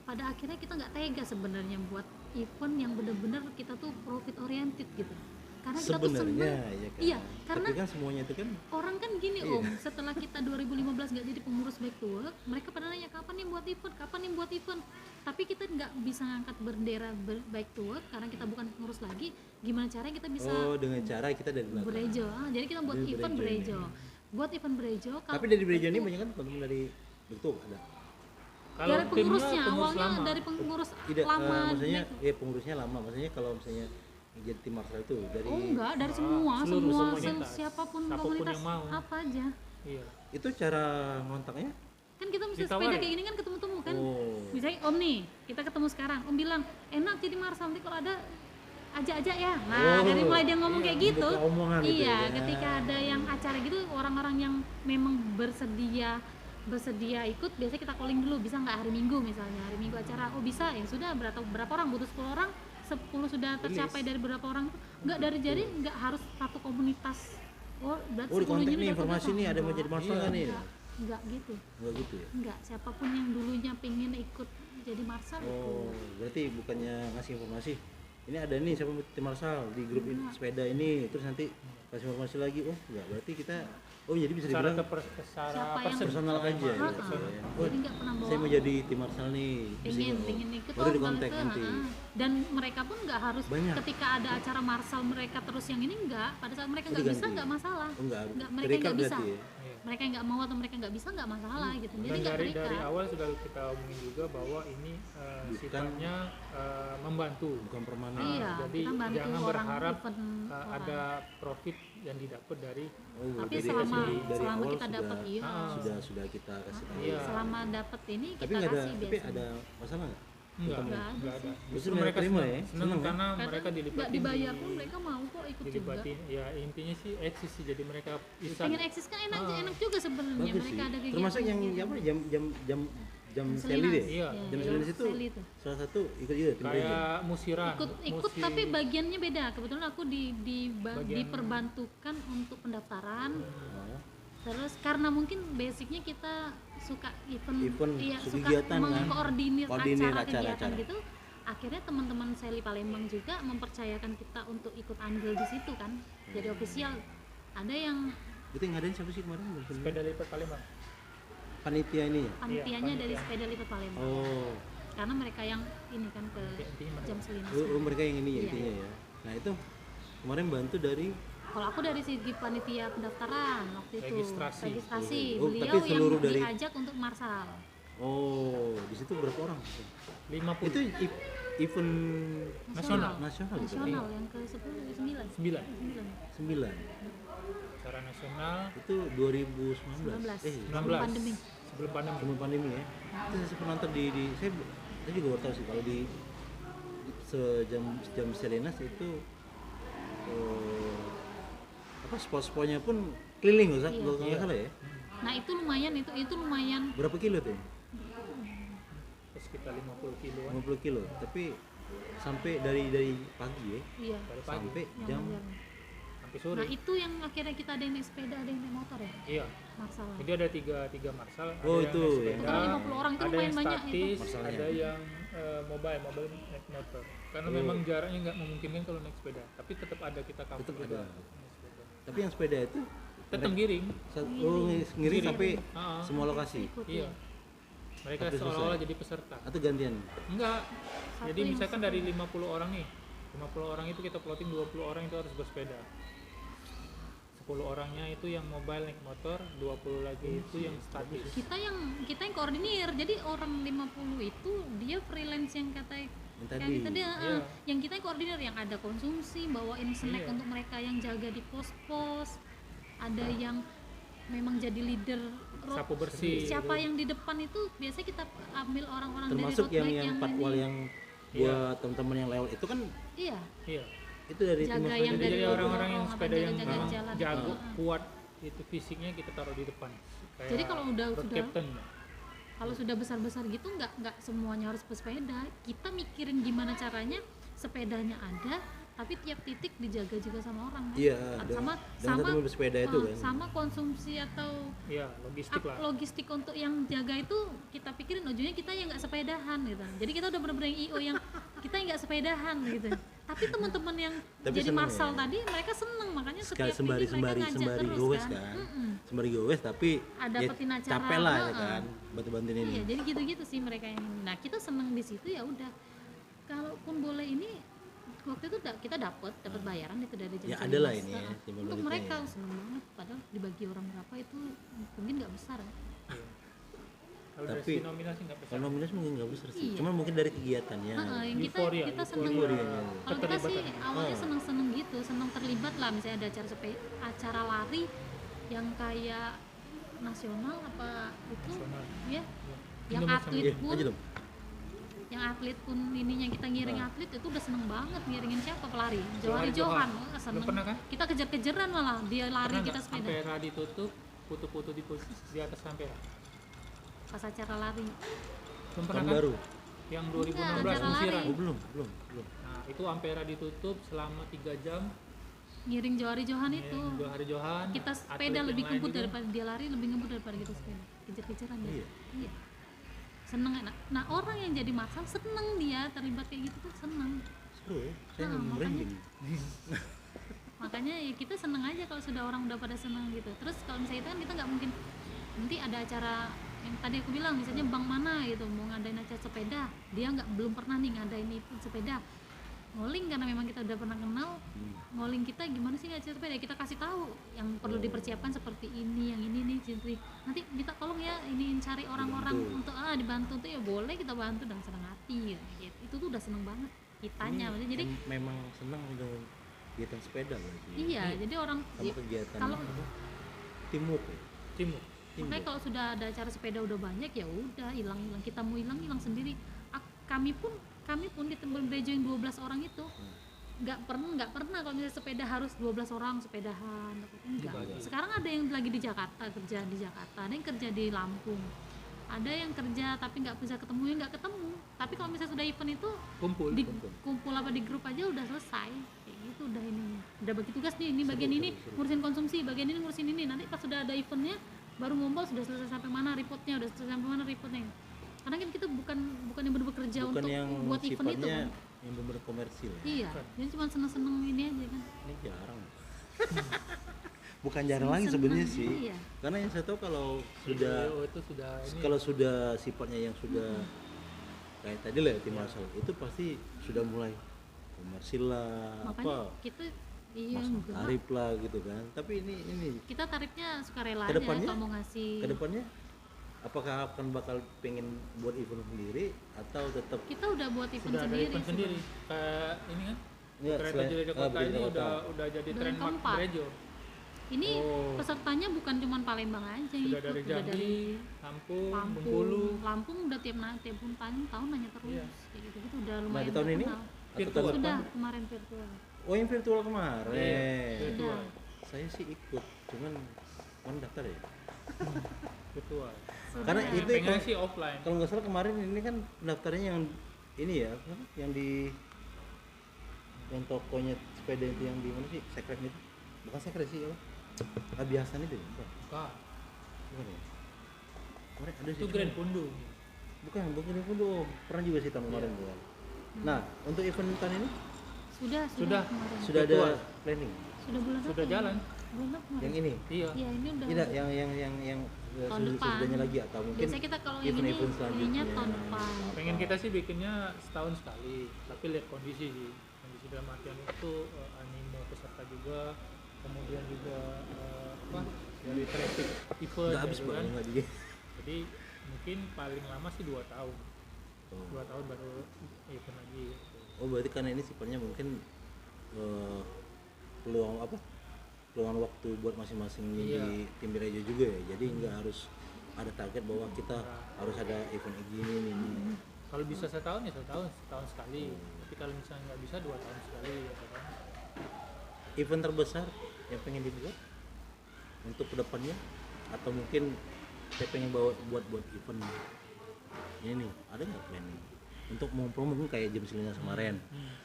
Pada akhirnya kita nggak tega sebenarnya buat event yang bener-bener kita tuh profit oriented gitu. Karena kita tuh seneng, Sebenarnya ya kan. iya, karena tapi kan semuanya itu kan orang kan gini Iya. Om, setelah kita 2015 nggak jadi pengurus back to work, mereka pada nanya kapan nih buat event, tapi kita nggak bisa ngangkat bendera back to work karena kita bukan pengurus lagi. gimana caranya kita bisa dengan cara kita dari belakang. berejo. Jadi kita buat Dari event berejo berejo. Buat event berejo. Tapi dari berejo ini banyak kan teman-teman dari Betul ada. Kalau dari timnya pengurusnya pengurus awalnya lama. dari pengurus Tidak, lama. maksudnya ya pengurusnya lama. Maksudnya kalau misalnya yang jadi tim Marcel itu dari Oh enggak, dari semua, seluruh semua komunitas. siapapun Siapapun komunitas yang mau. apa aja. Iya. itu cara ngontaknya. Kan kita mesti Ditawarin. sepeda kayak gini kan ketemu-temu kan. Oh. Misalnya Om nih, kita ketemu sekarang, Om bilang enak jadi Marcel, nanti kalau ada ajak-ajak ya. Nah, Oh, dari mulai dia ngomong iya, kayak gitu, buka omongan gitu iya, ya. ketika ada yang acara gitu, orang-orang yang memang bersedia ikut, biasanya kita calling dulu, bisa nggak hari Minggu misalnya, hari Minggu acara, oh bisa, ya sudah, berapa orang, butuh 10 orang, 10 sudah tercapai dari berapa orang, nggak dari jadi nggak harus satu komunitas. Oh, berarti Oh di kontak 10-nya nih udah informasi keberapa? nih ada yang mau jadi Marcel Iya. nggak nih? Enggak gitu. Enggak gitu ya. Enggak, siapapun yang dulunya pengen ikut jadi Marcel Oh, ikut. berarti bukannya ngasih informasi. Ini ada nih siapa tim Marcel di grup sepeda ini, terus nanti kasih informasi lagi. Oh, enggak, berarti kita jadi bisa Secara dibilang secara Siapa yang- personal aja ya. Ah, Ya. jadi nggak pernah bawa. Saya mau jadi tim Marcel nih. pengen ikut Baru di kalau kontak itu, nanti. dan mereka pun nggak harus Banyak. ketika ada acara Marcel mereka terus yang ini enggak, pada saat mereka Oh, nggak bisa diganti. nggak masalah. Oh, enggak. Mereka Terikat nggak bisa, berarti ya. Iya. mereka yang nggak mau atau mereka nggak bisa nggak masalah gitu, jadi Dan nggak dari terikat. awal sudah kita omongin juga bahwa ini Bukan- sifatnya membantu. Bukan permanen. Iya, Jadi kita bantu jangan orang berharap event orang. ada profit yang didapat dari Oh, Tapi jadi selama dari awal kita sudah- dapat iya, sudah kita kasih tahu. Iya. selama dapat ini Tapi kita nggak ada, kasih tapi biasanya. ada masalah nggak? enggak, Nggak ada enggak sih. ada. Justru Justru mereka mereka terima senang, ya? senang Senang ya? karena Kadang mereka dilibatin nggak dibayar di- pun mereka mau kok ikut juga. dilibatin. Ya intinya sih eksis sih, jadi mereka bisa Pengen eksis kan enak enak juga sebenarnya Bagus mereka sih. ada kegiatan. Termasuk yang apa jam Sally deh. Iya. Jam Sally itu Sally itu. salah satu ikut juga tim gereja. kayak musiran. ikut tapi bagiannya beda. Kebetulan aku Bagian- diperbantukan untuk pendaftaran. Oh. Terus karena mungkin basicnya kita suka Event, iya, suka suka kegiatan kan? mengkoordinir Koordinir kegiatan acara-acara. gitu. Akhirnya teman-teman Sally Palembang juga mempercayakan kita untuk ikut andil di situ kan. Jadi official. Ada yang Itu yang ngadain siapa sih kemarin? sepeda lipat Palembang. Panitia ini ya? panitianya dari panitia. sepeda lipat Palembang. Oh, Karena mereka yang ini kan ke Intinya mereka. jam selinas. mereka yang ini ya Iya. intinya ya. Nah itu kemarin bantu dari Kalau aku dari segi panitia pendaftaran waktu itu Registrasi. Oh, beliau tapi seluruh yang dari- diajak untuk Marsal. di situ berapa orang? 50. Itu event Nasional. nasional gitu. Nasional yang ke 10 9. 9. 9. Secara nasional Itu 2019. 19. 19. Pandemi. sebelum pandemi. Sebelum pandemi ya. Itu saya pernah nonton saya juga baru tahu sih kalau di jam Selinas itu spot-spotnya pun keliling loh, Iya. nggak salah ya. Nah, itu lumayan Berapa kilo tuh? Sekitar 50 kiloan 50 kilo. Tapi sampai dari pagi ya, iya. dari pagi sampai yang jam ngajar. sampai sore. Nah, itu yang akhirnya kita ada yang naik sepeda, ada yang naik motor ya. Iya. Masalah. Jadi ada tiga marsal. Oh, ada itu, yang naik ya. sepeda, Kalau 50 orang itu ada lumayan yang banyak itu. statis, Marsalnya. ada yang mobile naik motor. Karena Oh. memang jaraknya nggak memungkinkan kalau naik sepeda. Tapi tetap ada kita cover Tetap juga. ada. Tapi yang sepeda itu Tetap giring. ngiring Giring. sampai Ah, semua lokasi Ikut iya. ya. Mereka Sampai seolah-olah selesai. jadi peserta. atau gantian. Enggak. Satu Jadi yang misalkan dari 50 orang nih. 50 orang itu kita plotting 20 orang itu harus bersepeda. 10 orangnya itu yang mobile naik motor, 20 lagi itu yang statis. Kita yang koordinir. Jadi orang 50 itu dia freelance yang kata Yang yang tadi Iya. yang kita yang koordinir, yang ada konsumsi, bawain snack Iya. untuk mereka yang jaga di pos-pos, ada yang memang jadi leader road. Sapu bersih. Siapa yang di depan itu biasanya kita ambil orang-orang termasuk dari road yang bike patwal ini. yang Iya. buat teman-teman yang lewat itu kan Iya, Iya. itu dari Jaga tim yang sepeda. dari Jadi luar orang-orang yang dorong, sepeda apa, yang jaga memang jalan. jago, Heeh. kuat, itu fisiknya kita taruh di depan. Kayak Jadi kalau udah road sudah- captain. kalau sudah besar-besar gitu nggak semuanya harus bersepeda. Kita mikirin gimana caranya sepedanya ada, tapi tiap titik dijaga juga sama orang kan. Iya, sama dengan satu mobil sepeda itu kan. sama konsumsi atau Iya, logistik lah. logistik untuk yang jaga itu kita pikirin ujungnya kita yang nggak sepedahan gitu. Jadi kita udah bener-bener yang IO yang kita yang nggak sepedahan gitu. Tapi teman-teman yang Tapi jadi seneng marsal ya. tadi mereka seneng, makanya Sekali setiap titik mereka ngajak sembari terus goes kan. kan. Mm-mm. Sembari goes tapi Ada ya dapetin acara, capek lah ya heeh. kan bantu-bantuin ini. Iya, jadi gitu-gitu sih mereka yang ini. Nah, kita seneng di situ ya udah. Kalaupun boleh ini waktu itu kita dapat bayaran itu dari jam Ya, ada lah 11. ini ya, timbal Untuk baliknya mereka ya. seneng banget, padahal dibagi orang berapa itu mungkin nggak besar ya. Iya. Kalau dari Tapi- segi nominasi nggak besar. Kalau nominasi mungkin nggak besar sih, Iya. cuman mungkin dari kegiatannya. Yang Euforia, kita seneng. euforianya. Kalau kita sih Keterlibatan. awalnya Oh. seneng gitu, seneng terlibat lah, misalnya ada acara lari yang kayak nasional apa itu Nasional. ya, yang Indonesia. atlet Iya, pun, lanjut dong. yang atlet pun ininya kita ngiring Ah. atlet itu udah seneng banget, ngiringin siapa pelari Johari Johan. Johan. Wah, seneng. Belum pernah kan? Kita kejar-kejaran malah, dia lari Pernah kita nggak sepeda Ampera ditutup, foto-foto di atas Ampera. pas acara lari. Belum pernah Tahun kan? baru. Yang Enggak, 2016 acara Musiran. lari. Oh, belum. Nah, itu Ampera ditutup selama 3 jam. Ngiring Johari Johan itu Johari Johan. kita atlet sepeda yang lebih lain ngebut juga. daripada dia lari, lebih ngebut daripada kita sepeda, kejar-kejaran dia. Iya. Iya, seneng. Nah orang yang jadi maksal seneng, dia terlibat kayak gitu tuh seneng. Seru ya. Saya Nah, merinding. Makanya ya kita seneng aja kalau sudah orang udah pada seneng gitu. Terus kalau misalnya itu kan kita nggak mungkin nanti ada acara yang tadi aku bilang, misalnya bank mana gitu mau ngadain acara sepeda, dia belum pernah nih ngadain itu sepeda, ngoling karena memang kita udah pernah kenal, ngoling kita gimana sih ngajar sepeda, kita kasih tahu yang perlu dipersiapkan seperti ini, yang ini nih Jentri, nanti minta tolong ya ini cari orang-orang Dibantu. untuk dibantu tuh, ya boleh kita bantu dengan senang hati gitu. Itu tuh udah seneng banget kitanya. Maksudnya jadi memang senang dengan kegiatan sepeda berarti. iya, jadi orang Sama kegiatan kalau apa? Teamwork ya. Timur. makanya kalau sudah ada acara sepeda udah banyak, ya udah hilang, kita mau hilang sendiri. Kami pun di Tembel Brejo yang 12 orang itu nggak pernah kalau misalnya sepeda harus 12 orang sepedahan, enggak. Dibagi. Sekarang ada yang lagi di Jakarta, kerja di Jakarta, ada yang kerja di Lampung, ada yang kerja tapi nggak bisa ketemu, ya nggak ketemu. Tapi kalau misalnya sudah event itu Kumpul. di kumpul apa di grup aja udah selesai kayak gitu, udah bagi tugas nih, ini bagian ini ngurusin konsumsi, bagian ini ngurusin ini, nanti pas sudah ada eventnya baru ngumpul sudah selesai sampai mana reportnya, udah selesai sampai mana reportnya. Karena kan kita bukan yang bekerja Bukan untuk yang buat event itu sifatnya kan. yang benar komersil ya. Iya, jadi cuma seneng ini aja kan. Ini jarang. Bukan jarang lagi Seneng, sebenarnya sih. iya. Karena yang saya tahu kalau sudah itu sudah ini. kalau sudah sifatnya yang sudah kayak tadi lah tim asal itu pasti sudah mulai komersil lah, Makanya apa kita iya masuk enggak. tarif lah gitu kan. Tapi ini Kita tarifnya sukarela aja Kedepannya- kalau mau ngasih. kedepannya apakah akan bakal pengen buat event sendiri atau tetap Kita udah buat event sudah ada sendiri. event sih. sendiri. Kayak ini kan. ya, Kereta Jaya Kota Berdiri ini Kota. udah jadi Udah trademark keempat. Brejo. Ini Oh. pesertanya bukan cuma Palembang aja yang Sudah ikut, dari udah dari Jambi, Lampung, Lampung, Bengkulu. Lampung udah tiap tahun nanya terus, Iya. kayak gitu udah Nah, lumayan di tahun ini terkenal. atau Virtual. tahun Sudah depan? kemarin virtual. Oh, yang virtual kemarin. Iya, virtual. Saya sih ikut, cuman daftar ya. Virtual. Karena Sudah. itu Pengen kalau- sih offline. Kalau nggak salah kemarin ini kan pendaftarnya yang ini ya, apa? Yang di yang tokonya sepeda itu yang di mana sih? Secret itu. Bukan Secret sih, apa? Biasan itu ya? Bukan. Bukan. Bukan ya? Kemarin ada sih. Itu Grand Pundu. Bukan itu pernah juga sih tahun kemarin Iya. bukan. Nah, untuk event tahun ini Sudah. kemarin. sudah ada Virtual. planning. Sudah bulan Sudah apa ya? jalan. Bulan apa kemarin? Yang ini. Iya. Iya, ini udah. Tidak, yang Tahun depan. sesudahnya lagi atau mungkin Biasanya kita kalau yang ini event-event selanjutnya. ininya tahun depan. Pengen kita sih bikinnya setahun sekali, tapi lihat kondisi sih. Kondisi dalam artian itu animo peserta juga, kemudian juga apa dari traffic event Nggak habis gitu Bang, kan. nggak juga. Jadi mungkin paling lama sih 2 tahun. Oh. 2 tahun baru event lagi gitu. Oh, berarti karena ini sifatnya mungkin peluang apa? Peluang waktu buat masing-masing Iya. di tim Brejo juga ya. Jadi nggak harus ada target bahwa kita harus ada event gini nih. Kalau bisa setahun ya setahun sekali. Tapi kalau misalnya nggak bisa 2 tahun sekali gitu kan. Event terbesar yang pengen dibuat untuk kedepannya atau mungkin saya pengen buat event ini nih, ada nggak planning untuk mempromo mungkin kayak James Lina kemarin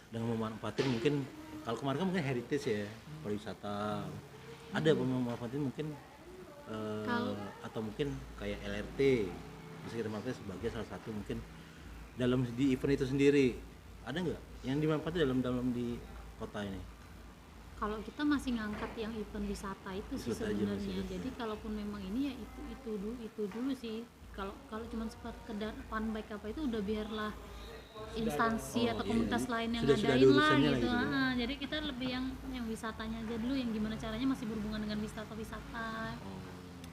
dengan memanfaatin mungkin kalau kemarin kan mungkin heritage ya, pariwisata, ada memanfaatin mungkin atau mungkin kayak LRT bisa kita manfaatkan sebagai salah satu mungkin dalam di event itu sendiri, ada nggak yang dimanfaatkan dalam di kota ini? Kalau kita masih ngangkat yang event wisata itu sih Wisata aja masih sebenarnya. ya. Jadi kalaupun memang ini ya itu dulu sih. Kalau cuma sekedar fun bike apa itu udah biarlah instansi atau komunitas lain yang sudah ada ngadain lah urusannya lah gitu. gitu ya. Jadi kita lebih yang wisatanya aja dulu, yang gimana caranya masih berhubungan dengan wisata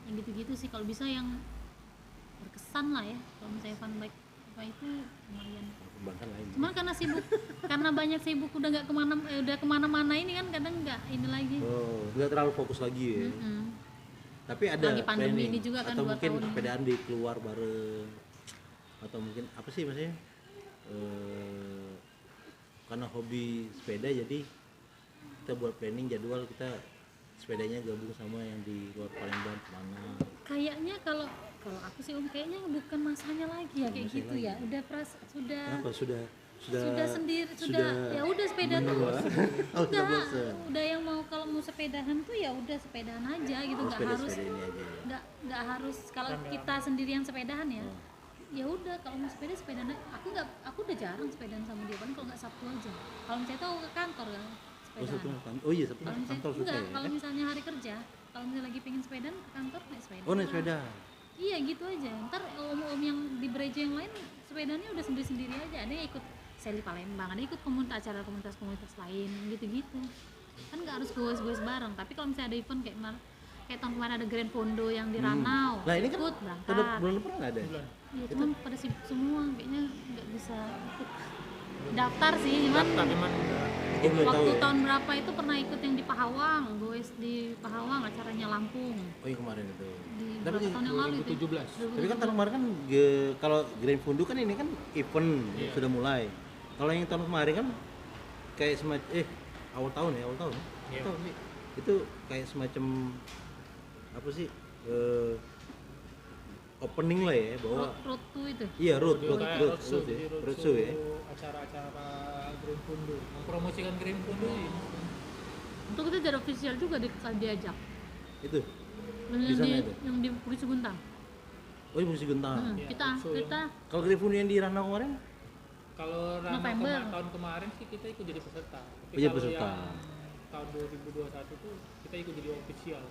yang gitu-gitu sih. Kalau bisa yang berkesan lah ya, kalau misalnya fun bike apa itu lumayan. Kembangkan lain. Cuman karena sibuk, karena banyak sibuk udah nggak kemana-mana ini kan kadang nggak ini lagi. Nggak terlalu fokus lagi ya. Tapi ada Lagi pandemi planning, ini juga kan atau 2 mungkin tahun. sepedaan di keluar bareng, atau mungkin apa sih maksudnya? Karena hobi sepeda jadi kita buat planning jadwal kita sepedanya gabung sama yang di luar Palembang kemana. Kayaknya kalau aku sih kayaknya bukan masanya lagi ya kayak gitu ya. Udah Kenapa sudah sendiri, sudah ya udah sepeda tuh sudah bosan. udah yang kalau mau sepedahan tuh ya udah sepedahan aja gitu, nggak harus Sepeda ini aja ya. nggak harus kalau kita sendiri yang sepedahan ya. Ya udah kalau mau sepedaan aja. Aku udah jarang sepedaan sama dia, kan kalau nggak Sabtu aja. Kalau misalnya tuh ke kantor kan sepedaan. Oh iya, Sabtu Kalau misalnya kantor suka enggak, ya. kalau misalnya hari kerja, kalau misalnya lagi pengen sepedaan ke kantor naik sepeda. Oh, naik sepeda. Iya gitu aja. Ntar om-om yang di gereja yang lain sepedanya udah sendiri-sendiri aja. Ada yang ikut Seli Palembang, ada yang ikut acara komunitas-komunitas lain gitu-gitu. Kan nggak harus goes bareng. Tapi kalau misalnya ada event kayak tahun kemarin ada Grand Fondo yang di Ranau, Nah, ini kan ikut berangkat. bulan depan nggak ada. Iya, cuman pada sibuk semua, kayaknya nggak bisa ikut. Daftar sih, cuman Oh, belum tahu waktu ya. tahun berapa itu pernah ikut yang di Pahawang, goes di Pahawang acaranya Lampung. Oh, yang kemarin itu. Di Tapi berapa tahun yang lalu itu? 2017. Tapi kan tahun kemarin kan kalau Grand Fondo kan ini kan event sudah mulai. Kalau yang tahun kemarin kan kayak semacam awal tahun. Iya. Atau itu kayak semacam apa sih? Opening lah ya bahwa Road to itu. iya road Kayak roadshow, jadi roadshow ya. acara-acara Green Fondo, mempromosikan Green Fondo ini. Untuk itu jadi official juga diajak. Itu. Yang sana di itu? yang di Puri Guntang. Oh, ini musik gentang. Iya, Kita roadshow Kalau Grand Fondo yang di Ranau kemarin Kalau November. tahun kemarin sih kita ikut jadi peserta. Tapi Oh iya, kalau peserta. yang tahun 2021 tuh kita ikut jadi official.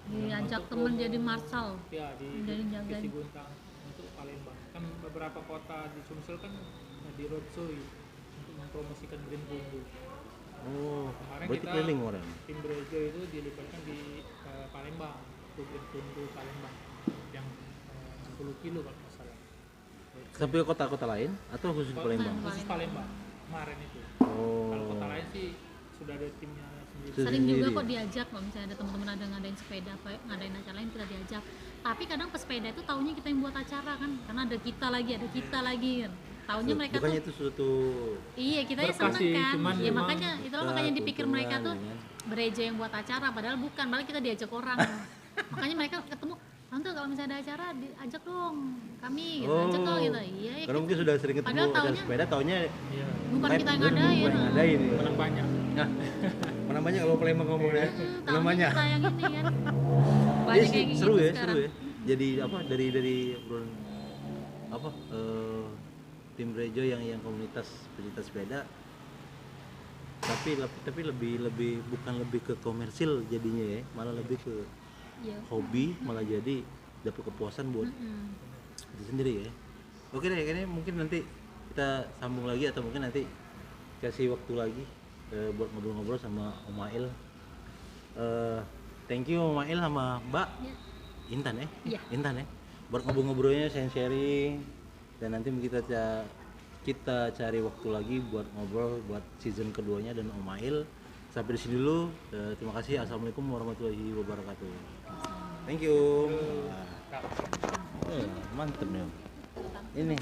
Diajak Untuk temen promo- jadi marshal. Ya di Jadi jagain. Visi Guntang untuk Palembang. Kan beberapa kota di Sumsel kan di roadshow untuk mempromosikan Green Fondo. oh, Kemarin berarti kita keliling kemarin. tim gereja itu dilibatkan di Palembang, untuk Green Fondo Palembang yang 10 kilo kalau nggak salah. Sampai ke kota-kota lain atau khusus di Palembang? Khusus Palembang kemarin itu. Oh. Kalau kota lain sih sudah ada timnya sendiri. Sering juga sendiri. kok diajak kalau misalnya ada teman-teman ada ngadain sepeda apa ngadain acara lain kita diajak. Tapi kadang pesepeda itu taunya kita yang buat acara kan, karena ada kita lagi kan. Taunya mereka Bukannya tuh itu suatu iya kita ya Berkah seneng sih, kan. cuman Ya memang makanya itulah makanya dipikir mereka tuh keuntungan, gereja yang buat acara padahal bukan, padahal kita diajak orang. Makanya mereka ketemu Tante kalau misalnya ada acara diajak dong kami gitu, ajak dong gitu. Iya ya. Karena mungkin sudah sering ketemu Padahal acara taunya sepeda, taunya Iya. bukan kita yang bukan ngadain. yang ngadain ya. Menang banyak. Nah, mana banyak kalau Palembang ngomongnya. Mana Taunya banyak. kita yang ini kan. Iya Banyak sih, kayak seru gitu ya, sekarang. seru ya. Jadi apa dari obrolan apa tim Rejo yang komunitas pecinta sepeda, tapi lebih bukan lebih ke komersil jadinya ya, malah lebih ke Iya. hobi, malah jadi dapat kepuasan buat itu sendiri ya. Oke deh, kayaknya mungkin nanti kita sambung lagi atau mungkin nanti kasih waktu lagi buat ngobrol-ngobrol sama Om Mail. Thank you Om Mail sama Mbak Ya. Intan ya? Iya. Intan ya. Buat ngobrol-ngobrolnya, sharing, dan nanti kita cari waktu lagi buat ngobrol buat season keduanya dan Om Mail. Sampai di sini dulu. Terima kasih. Assalamualaikum warahmatullahi wabarakatuh. Thank you. Mantep nih. Om. Ini.